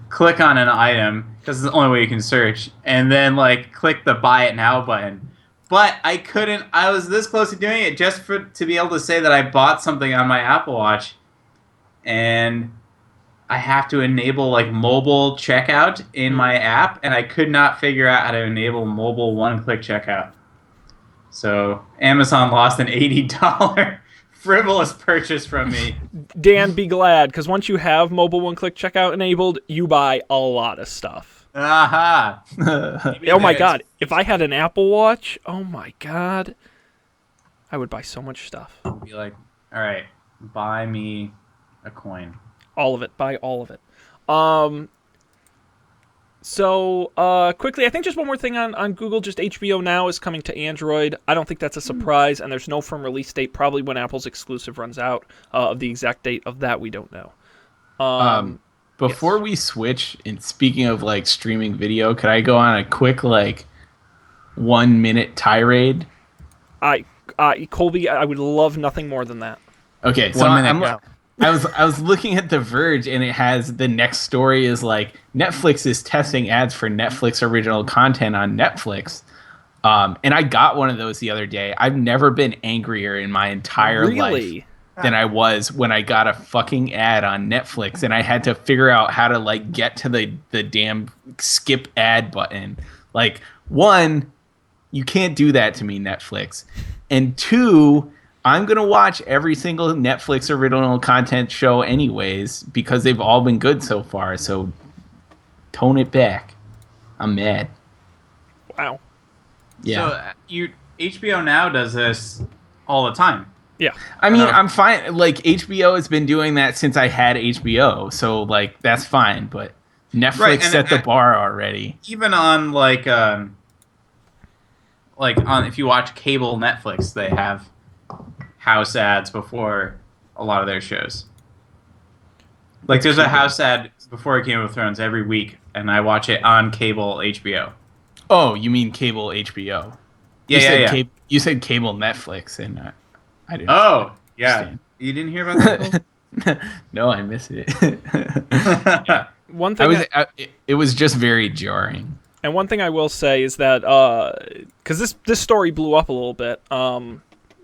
click on an item, because it's the only way you can search, and then like click the buy it now button. But I couldn't. I was this close to doing it just to be able to say that I bought something on my Apple Watch, and I have to enable like mobile checkout in my app, and I could not figure out how to enable mobile one-click checkout. So Amazon lost an $80 frivolous purchase from me. Dan, be glad, because once you have mobile one-click checkout enabled, you buy a lot of stuff. Aha! Oh my god, if I had an Apple Watch, oh my god, I would buy so much stuff. Be like, all right, buy me a coin. All of it. Buy all of it. Quickly, I think just one more thing on Google. Just HBO Now is coming to Android. I don't think that's a surprise, and there's no firm release date. Probably when Apple's exclusive runs out. Of the exact date of that, we don't know. Before we switch, and speaking of like streaming video, could I go on a quick like 1 minute tirade? Colby, I would love nothing more than that. Okay, so 1 minute go. I was looking at The Verge, and it has the next story is like Netflix is testing ads for Netflix original content on Netflix. And I got one of those the other day. I've never been angrier in my entire life than I was when I got a fucking ad on Netflix, and I had to figure out how to like get to the damn skip ad button. Like, one, you can't do that to me, Netflix. And two, I'm going to watch every single Netflix original content show anyways, because they've all been good so far. So tone it back. I'm mad. Wow. Yeah. So HBO Now does this all the time. Yeah. I mean, I'm fine. Like, HBO has been doing that since I had HBO. So, like, that's fine. But Netflix set the bar already. Even on, if you watch cable Netflix, they have house ads before a lot of their shows. Like, there's a house ad before Game of Thrones every week, and I watch it on cable HBO. Oh, you mean cable HBO? Yeah. You said cable Netflix, and I didn't. Oh, yeah. understand. You didn't hear about that? No, I missed it. One thing it was just very jarring. And one thing I will say is that because this story blew up a little bit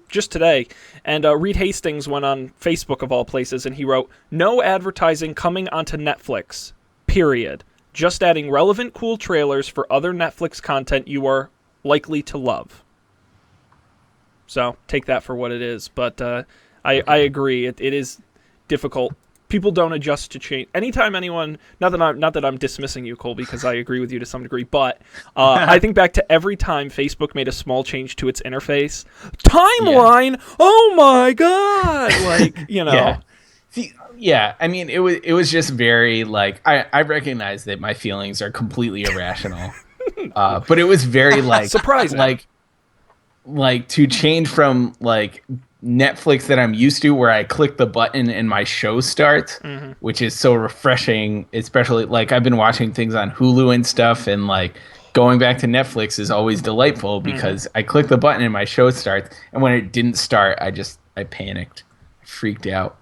just today, and Reed Hastings went on Facebook of all places, and he wrote, "No advertising coming onto Netflix, period. Just adding relevant cool trailers for other Netflix content you are likely to love." So take that for what it is. But I agree, it is difficult. People don't adjust to change. Anytime anyone, not that I'm dismissing you, Cole, because I agree with you to some degree, but I think back to every time Facebook made a small change to its interface. Timeline? Yeah. Oh my god! Like, you know. Yeah. Yeah, I mean, it was just very, like, I recognize that my feelings are completely irrational. But it was very, like... surprising. Like, to change from, like, Netflix that I'm used to, where I click the button and my show starts, which is so refreshing, especially, like, I've been watching things on Hulu and stuff, and, like, going back to Netflix is always delightful, because I click the button and my show starts, and when it didn't start, I panicked. I freaked out.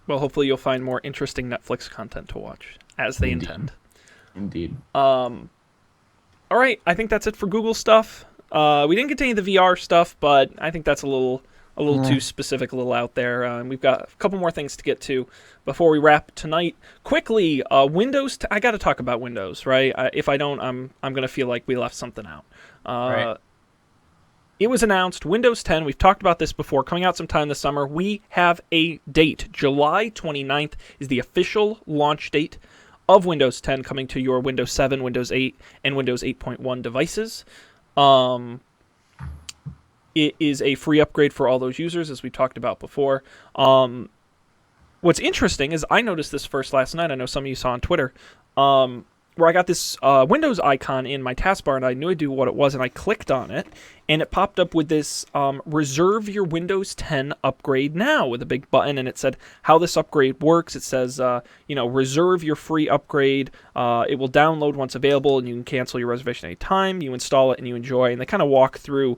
Well, hopefully you'll find more interesting Netflix content to watch, as they intend. Indeed. All right, I think that's it for Google stuff. We didn't get to any of the VR stuff, but I think that's a little too specific, a little out there. And we've got a couple more things to get to before we wrap tonight. Quickly, Windows. I got to talk about Windows, right? If I don't, I'm gonna feel like we left something out. Right. It was announced, Windows 10, we've talked about this before, coming out sometime this summer. We have a date. July 29th is the official launch date of Windows 10, coming to your Windows 7, Windows 8, and Windows 8.1 devices. It is a free upgrade for all those users, as we talked about before. What's interesting is I noticed this first last night. I know some of you saw on Twitter. Where I got this Windows icon in my taskbar, and I knew idea what it was, and I clicked on it, and it popped up with this reserve your Windows 10 upgrade now, with a big button, and it said how this upgrade works. It says, reserve your free upgrade. It will download once available, and you can cancel your reservation anytime. You install it, and you enjoy, and they kind of walk through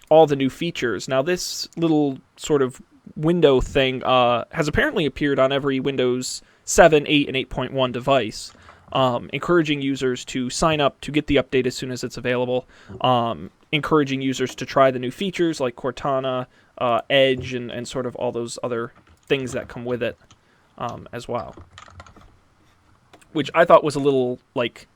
all the new features. Now, this little sort of window thing has apparently appeared on every Windows 7, 8, and 8.1 device. Encouraging users to sign up to get the update as soon as it's available, encouraging users to try the new features like Cortana, Edge, and sort of all those other things that come with it. as well. Which I thought was a little like.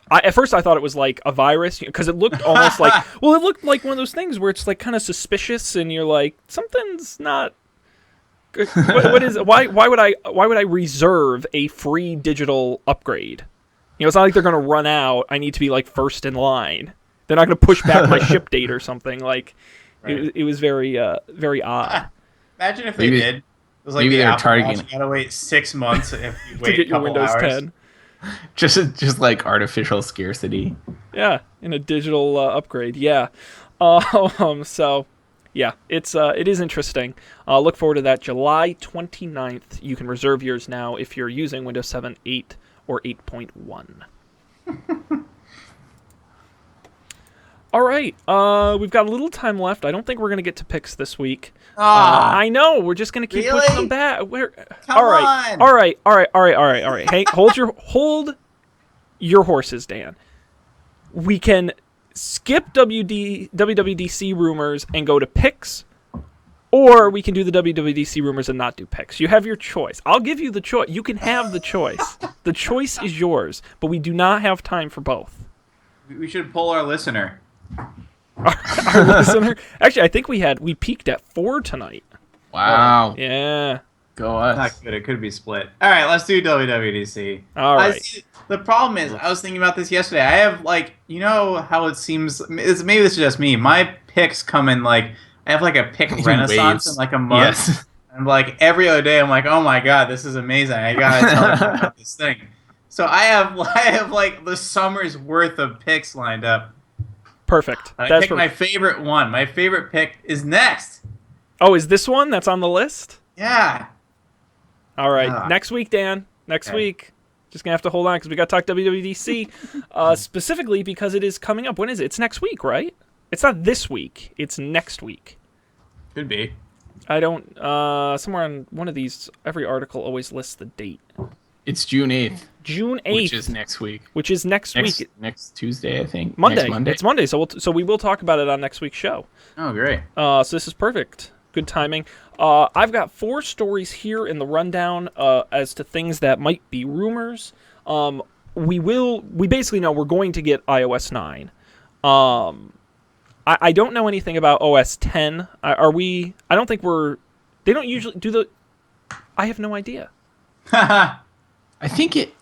At first I thought it was like a virus because it looked almost like it looked like one of those things where it's like kind of suspicious and you're like something's not. What is why would I reserve a free digital upgrade? It's not like they're gonna run out. I need to be like first in line. They're not gonna push back my ship date or something. Like right. it was very odd. Imagine if they did. It was like the Apple Watch. You gotta wait 6 months if you wait to get a couple your Windows hours. 10. Just like artificial scarcity. Yeah, in a digital upgrade. Yeah. So, yeah, it is interesting. Look forward to that July 29th. You can reserve yours now if you're using Windows 7, 8, or 8.1. All right, we've got a little time left. I don't think we're going to get to picks this week. I know, we're just going to keep pushing them back. Come on. All right. Hey, hold your horses, Dan. We can skip WWDC rumors and go to picks, or we can do the WWDC rumors and not do picks. You have your choice. I'll give you the choice. You can have the choice. The choice is yours, but we do not have time for both. We should poll our listener. Our listener. Actually, I think we peaked at 4 tonight. Wow. Yeah. Go us. Not good. It could be split. All right, let's do WWDC. All right. The problem is, I was thinking about this yesterday. I have how it seems. Maybe this is just me. My picks come in I have a pick renaissance in a month. Yes. And every other day, I'm like, oh my god, this is amazing. I gotta tell them about this thing. So I have the summer's worth of picks lined up. Perfect. I picked my favorite one. My favorite pick is next. Oh, is this one that's on the list? Yeah. All right. Next week, Dan. Next week. Just going to have to hold on because we got to talk WWDC specifically because it is coming up. When is it? It's next week, right? It's not this week. It's next week. Could be. I don't... somewhere on one of these, every article always lists the date. It's June 8th. June 8th. Which is next week. Which is next week. Next Tuesday, I think. Monday. Next Monday. It's Monday, so we will talk about it on next week's show. Oh, great. So this is perfect. Good timing. I've got 4 stories here in the rundown as to things that might be rumors. We basically know we're going to get iOS 9. I don't know anything about OS 10. Are we? I don't think we're... They don't usually do the... I have no idea. I think it...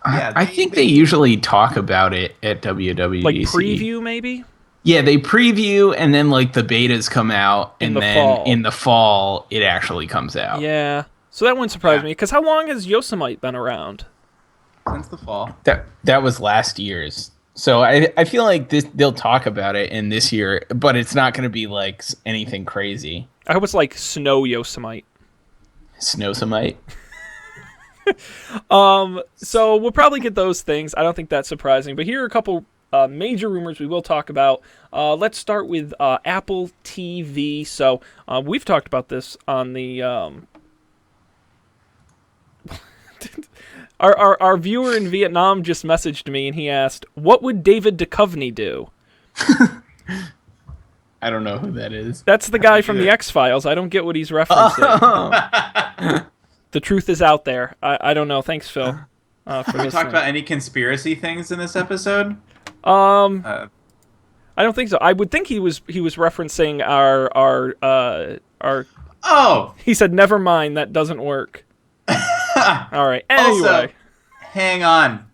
Yeah, I think they usually talk about it at WWDC. Like preview, maybe? Yeah, they preview, and then the betas come out, and then in the fall, it actually comes out. Yeah, so that wouldn't surprise me, because how long has Yosemite been around? Since the fall. That was last year's. So I feel like they'll talk about it in this year, but it's not going to be anything crazy. I hope it's like Snow Yosemite. Snowsemite? So we'll probably get those things. I don't think that's surprising, but here are a couple major rumors we will talk about. Let's start with Apple TV. So we've talked about this on the our viewer in Vietnam just messaged me and he asked, "What would David Duchovny do?" I don't know who that is. That's the guy from the X-Files. I don't get what he's referencing. Oh. The truth is out there. I don't know. Thanks, Phil. Have we talked about any conspiracy things in this episode? I don't think so. I would think he was referencing our. Oh. He said, "Never mind. That doesn't work." All right. Anyway, also, hang on.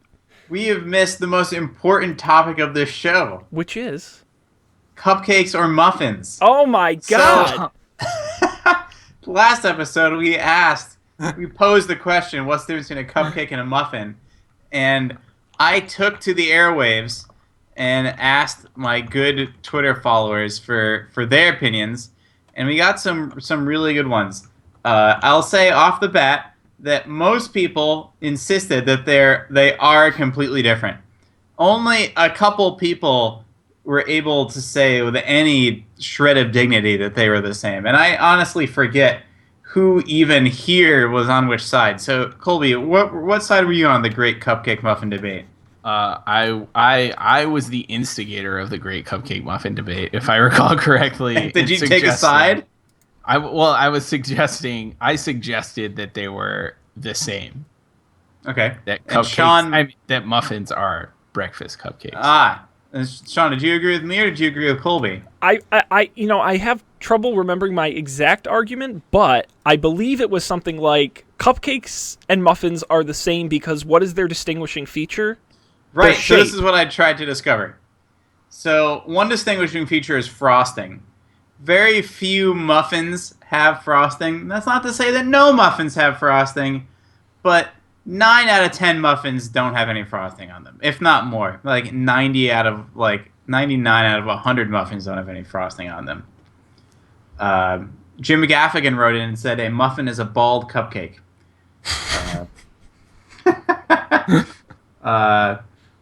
We have missed the most important topic of this show, which is cupcakes or muffins. Oh my god! So, last episode we posed the question, what's the difference between a cupcake and a muffin? And I took to the airwaves and asked my good Twitter followers for their opinions, and we got some really good ones. I'll say off the bat that most people insisted that they are completely different. Only a couple people were able to say with any shred of dignity that they were the same. And I honestly forget who even here was on which side. So, Colby, what side were you on the Great Cupcake Muffin debate? I was the instigator of the Great Cupcake Muffin debate, if I recall correctly. Did you take a side? I was suggesting. I suggested that they were the same. Okay. That And cupcakes. Sean, that muffins are breakfast cupcakes. Sean, did you agree with me or did you agree with Colby? I have trouble remembering my exact argument, but I believe it was something like cupcakes and muffins are the same because what is their distinguishing feature? Right. Their So this shape. is what I tried to discover. So one distinguishing feature is frosting. Very few muffins have frosting. That's not to say that no muffins have frosting, but 9 out of 10 muffins don't have any frosting on them, if not more. Like 99 out of 100 muffins don't have any frosting on them. Jim McGaffigan wrote in and said a muffin is a bald cupcake.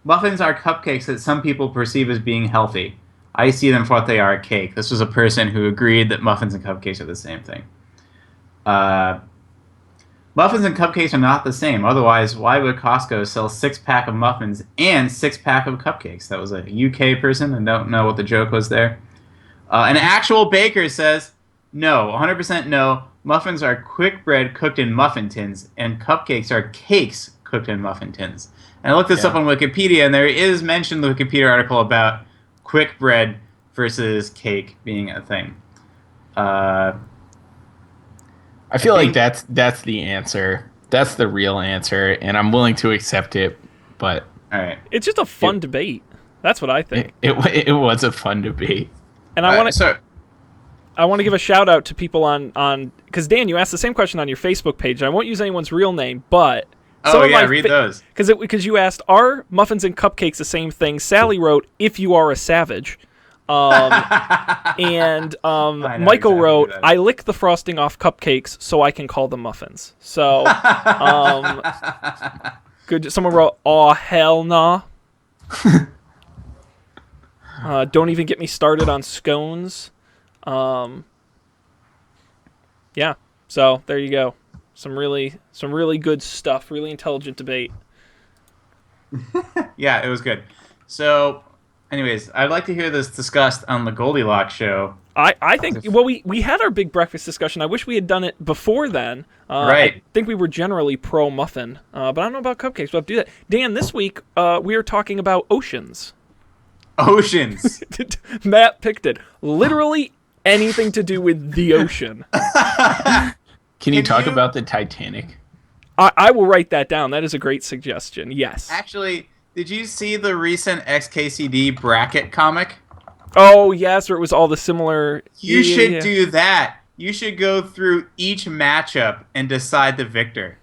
Muffins are cupcakes that some people perceive as being healthy. I see them for what they are, a cake. This was a person who agreed that muffins and cupcakes are the same thing. Muffins and cupcakes are not the same. Otherwise, why would Costco sell 6-pack of muffins and 6-pack of cupcakes? That was a UK person. I don't know what the joke was there. An actual baker says, no, 100% no. Muffins are quick bread cooked in muffin tins, and cupcakes are cakes cooked in muffin tins. And I looked this up on Wikipedia, and there is mention in the Wikipedia article about quick bread versus cake being a thing. I feel like that's the answer. That's the real answer, and I'm willing to accept it. But all right, It's just a fun debate. That's what I think. it was a fun debate. And I want to give a shout out to people on because Dan, you asked the same question on your Facebook page. And I won't use anyone's real name, but read those because you asked, are muffins and cupcakes the same thing? Sally wrote, if you are a savage. And Michael wrote, I lick the frosting off cupcakes so I can call them muffins. So, good. Someone wrote, aw, hell nah. Don't even get me started on scones. Yeah. So there you go. Some really good stuff. Really intelligent debate. Yeah, it was good. So, anyways, I'd like to hear this discussed on the Goldilocks show. I think, well, we had our big breakfast discussion. I wish we had done it before then. Right. I think we were generally pro-muffin, but I don't know about cupcakes. We'll have to do that. Dan, this week we are talking about oceans. Oceans. Matt picked it. Literally anything to do with the ocean. Can you talk about the Titanic? I will write that down. That is a great suggestion. Yes. Actually, did you see the recent XKCD bracket comic? Oh, yes, where it was all the similar... You should do that. You should go through each matchup and decide the victor.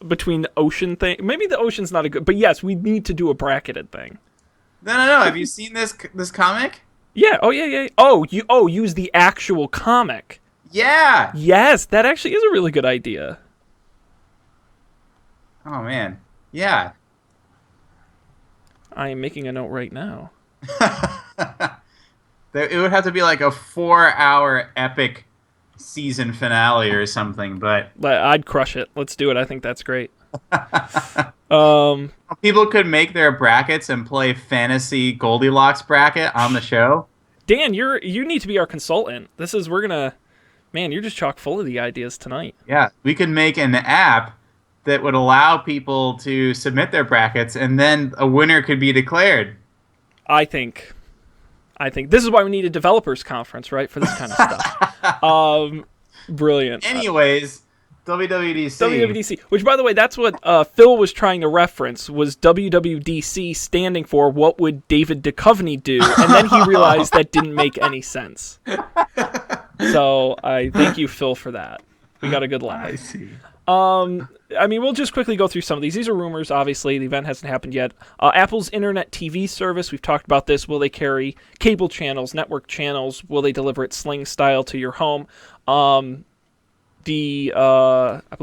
Between the ocean thing. Maybe the ocean's not a good... But yes, we need to do a bracketed thing. No. Have you seen this comic? Yeah. Oh, yeah. Use the actual comic. Yeah. Yes, that actually is a really good idea. Oh, man. Yeah. I am making a note right now. It would have to be like a 4-hour epic season finale or something, but I'd crush it. Let's do it. I think that's great. People could make their brackets and play fantasy Goldilocks bracket on the show. Dan, you need to be our consultant. Man, you're just chock full of the ideas tonight. Yeah, we could make an app that would allow people to submit their brackets, and then a winner could be declared. I think this is why we need a developers conference, right, for this kind of stuff. Brilliant. Anyways, WWDC, which, by the way, that's what Phil was trying to reference, was WWDC standing for what would David Duchovny do, and then he realized that didn't make any sense. So I thank you, Phil, for that. We got a good laugh. I see. We'll just quickly go through some of these. These are rumors, obviously. The event hasn't happened yet. Apple's Internet TV service, we've talked about this. Will they carry cable channels, network channels? Will they deliver it Sling style to your home? I believe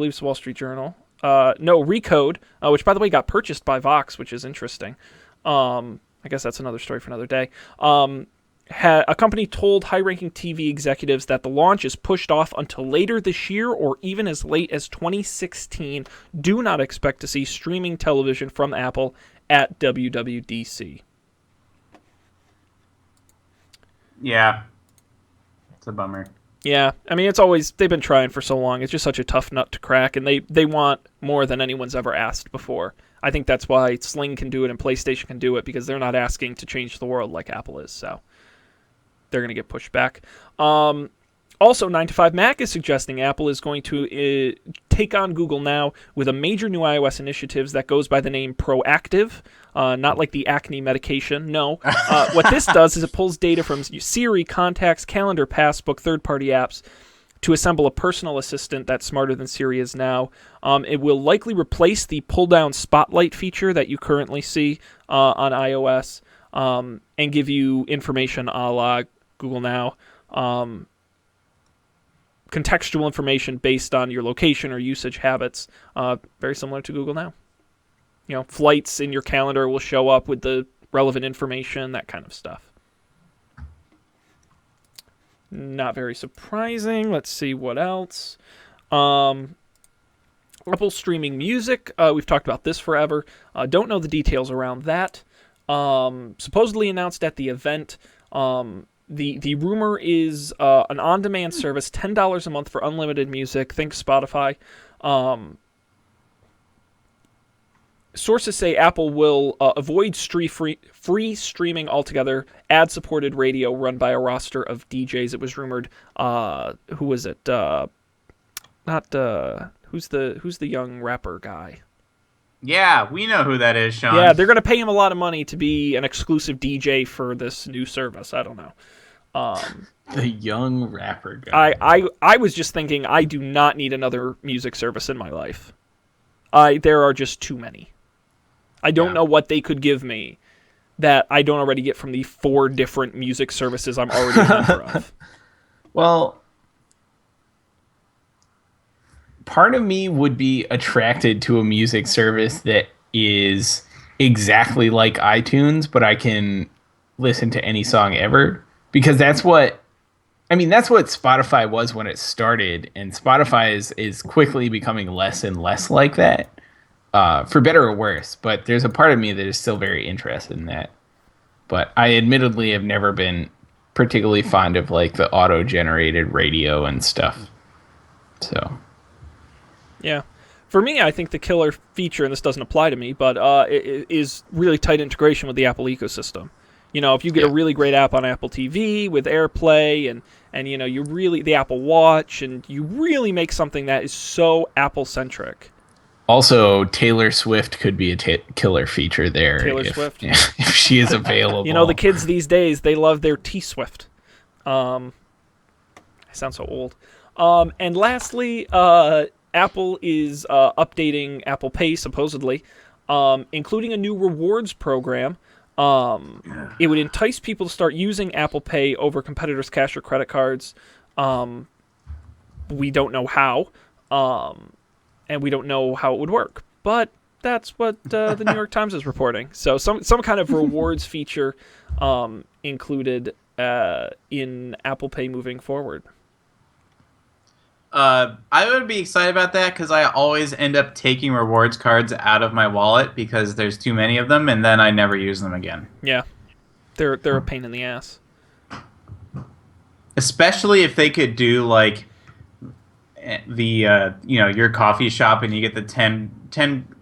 it's Wall Street Journal. Recode, which, by the way, got purchased by Vox, which is interesting. I guess that's another story for another day. A company told high-ranking TV executives that the launch is pushed off until later this year or even as late as 2016. Do not expect to see streaming television from Apple at WWDC. Yeah. It's a bummer. Yeah, I mean, they've been trying for so long. It's just such a tough nut to crack, and they want more than anyone's ever asked before. I think that's why Sling can do it and PlayStation can do it, because they're not asking to change the world like Apple is, so they're going to get pushed back. Also, 9to5Mac is suggesting Apple is going to take on Google Now with a major new iOS initiatives that goes by the name Proactive, not like the acne medication. No. What this does is it pulls data from Siri, contacts, calendar, passbook, third-party apps to assemble a personal assistant that's smarter than Siri is now. It will likely replace the pull-down spotlight feature that you currently see on iOS and give you information a la Google Now. Contextual information based on your location or usage habits, very similar to Google Now. You know, flights in your calendar will show up with the relevant information, that kind of stuff. Not very surprising. Let's see what else. Apple streaming music. We've talked about this forever. Don't know the details around that. Supposedly announced at the event. The rumor is an on-demand service, $10 a month for unlimited music. Think Spotify. Sources say Apple will avoid free streaming altogether. Ad-supported radio run by a roster of DJs. It was rumored. Who was it? Who's the young rapper guy? Yeah, we know who that is, Sean. Yeah, they're going to pay him a lot of money to be an exclusive DJ for this new service. I don't know. The young rapper guy. I was just thinking, I do not need another music service in my life. There are just too many. I don't know what they could give me that I don't already get from the 4 different music services I'm already a member of. Well, part of me would be attracted to a music service that is exactly like iTunes, but I can listen to any song ever. Because that's what Spotify was when it started, and Spotify is quickly becoming less and less like that, for better or worse. But there's a part of me that is still very interested in that. But I admittedly have never been particularly fond of like the auto-generated radio and stuff. So, yeah. For me, I think the killer feature, and this doesn't apply to me, but it is really tight integration with the Apple ecosystem. You know, if you get a really great app on Apple TV with AirPlay and you know, you really, the Apple Watch, and you really make something that is so Apple-centric. Also, Taylor Swift could be a killer feature there. Taylor Swift? Yeah, if she is available. You know, the kids these days, they love their T-Swift. I sound so old. And lastly, Apple is updating Apple Pay, supposedly, including a new rewards program. It would entice people to start using Apple Pay over competitors' cash or credit cards. We don't know how, and we don't know how it would work. But that's what the New York Times is reporting. So some kind of rewards feature included in Apple Pay moving forward. I would be excited about that because I always end up taking rewards cards out of my wallet because there's too many of them, and then I never use them again. Yeah, they're a pain in the ass. Especially if they could do like the your coffee shop and you get the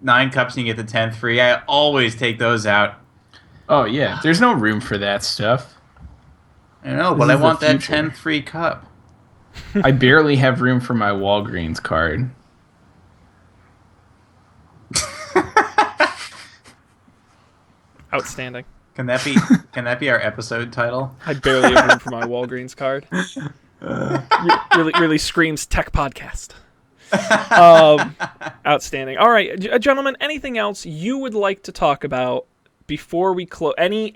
9 cups and you get the 10th free. I always take those out. Oh yeah, there's no room for that stuff. I know, but I want that 10th free cup. I barely have room for my Walgreens card. Outstanding. Can that be our episode title? I barely have room for my Walgreens card. Really screams tech podcast. Outstanding. All right, gentlemen, anything else you would like to talk about before we close? Any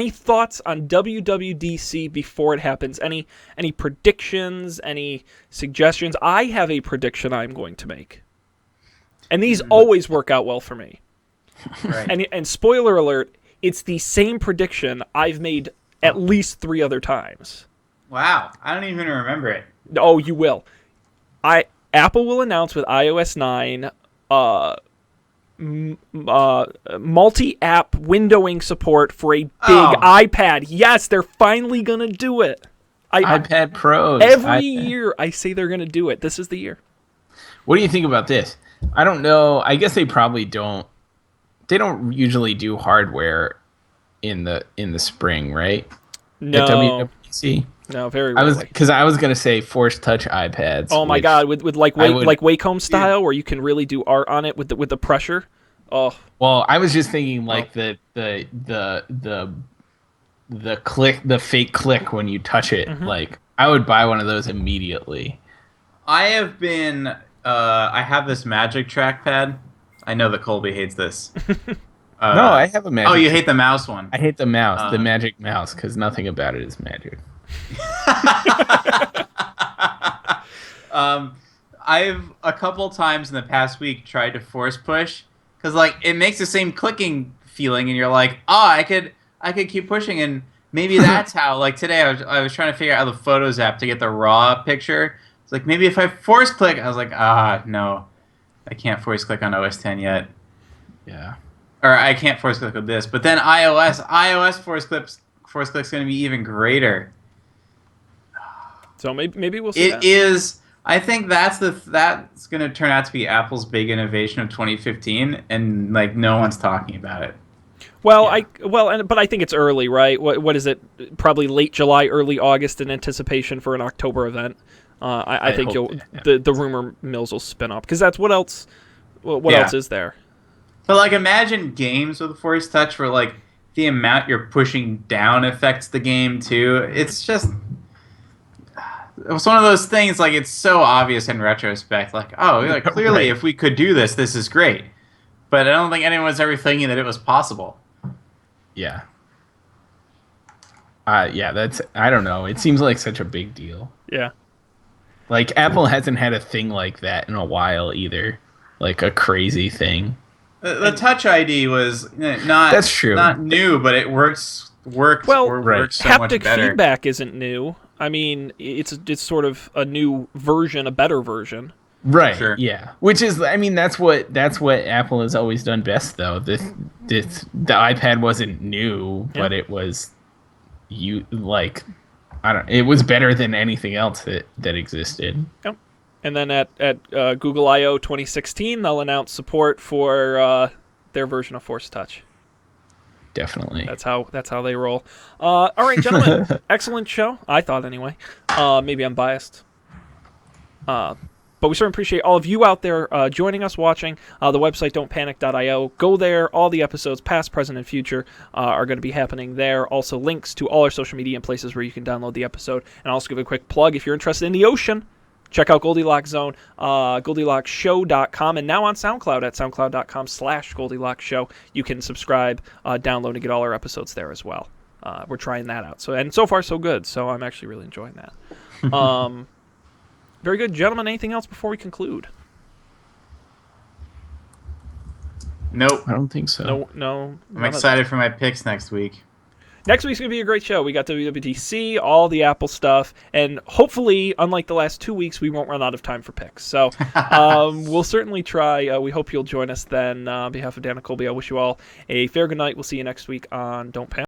thoughts on WWDC before it happens? Any predictions? Any suggestions? I have a prediction I'm going to make, and these always work out well for me. Right. And spoiler alert, it's the same prediction I've made at least 3 other times. Wow, I don't even remember it. Oh, you will. Apple will announce with iOS 9 multi-app windowing support for a big iPad. Yes, they're finally going to do it. iPad Pros. Every year I say they're going to do it. This is the year. What do you think about this? I don't know. I guess they probably don't. They don't usually do hardware in the spring, right? No. At WWDC? No, very rarely. Because I was gonna say Force Touch iPads. Oh my God, with like Wacom style, where you can really do art on it with the pressure. Oh. Well, I was just thinking like the click, the fake click when you touch it. Mm-hmm. Like I would buy one of those immediately. I have been. I have this Magic trackpad. I know that Colby hates this. No, I have a Magic. Oh, you hate the mouse one. I hate the mouse, the Magic Mouse, because nothing about it is magic. I've a couple times in the past week tried to force push because like it makes the same clicking feeling, and you're like, oh, I could keep pushing, and maybe that's how. Like today, I was trying to figure out the Photos app to get the raw picture. It's like maybe if I force click, I was like, no, I can't force click on OS 10 yet. Yeah. Or I can't force click with this, but then iOS force click's going to be even greater. So maybe we'll see. It is. I think that's going to turn out to be Apple's big innovation of 2015, and like no one's talking about it. Well, but I think it's early, right? What is it? Probably late July, early August, in anticipation for an October event. I think the rumor mills will spin up because that's what else. What else is there? But like, imagine games with Force Touch where like the amount you're pushing down affects the game too. It's just. It's one of those things, like, it's so obvious in retrospect. Like, oh, like, clearly, if we could do this, this is great. But I don't think anyone was ever thinking that it was possible. Yeah. That's... I don't know. It seems like such a big deal. Yeah. Like, Apple hasn't had a thing like that in a while, either. Like, a crazy thing. The Touch ID was not... That's true. Not new, but it worked so much haptic better. Feedback isn't new. I mean, it's sort of a new version, a better version. Right. Sure. Yeah. Which is, I mean, that's what Apple has always done best, though. The iPad wasn't new, but it was it was better than anything else that existed. Yep. And then at Google I/O 2016, they'll announce support for their version of Force Touch. Definitely. That's how they roll. All right, gentlemen. Excellent show. I thought anyway. Maybe I'm biased. But we certainly appreciate all of you out there joining us, watching. The website don'tpanic.io. Go there. All the episodes, past, present, and future, are going to be happening there. Also, links to all our social media and places where you can download the episode. And also give a quick plug if you're interested in the ocean. Check out Goldilocks Zone, GoldilocksShow.com, and now on SoundCloud at SoundCloud.com/GoldilocksShow. You can subscribe, download, and get all our episodes there as well. We're trying that out. And so far, so good. So I'm actually really enjoying that. Very good. Gentlemen, anything else before we conclude? Nope. I don't think so. No. I'm excited for my picks next week. Next week's going to be a great show. We got WWDC, all the Apple stuff, and hopefully, unlike the last 2 weeks, we won't run out of time for picks. So we'll certainly try. We hope you'll join us then. On behalf of Dan and Colby, I wish you all a fair good night. We'll see you next week on Don't Panic.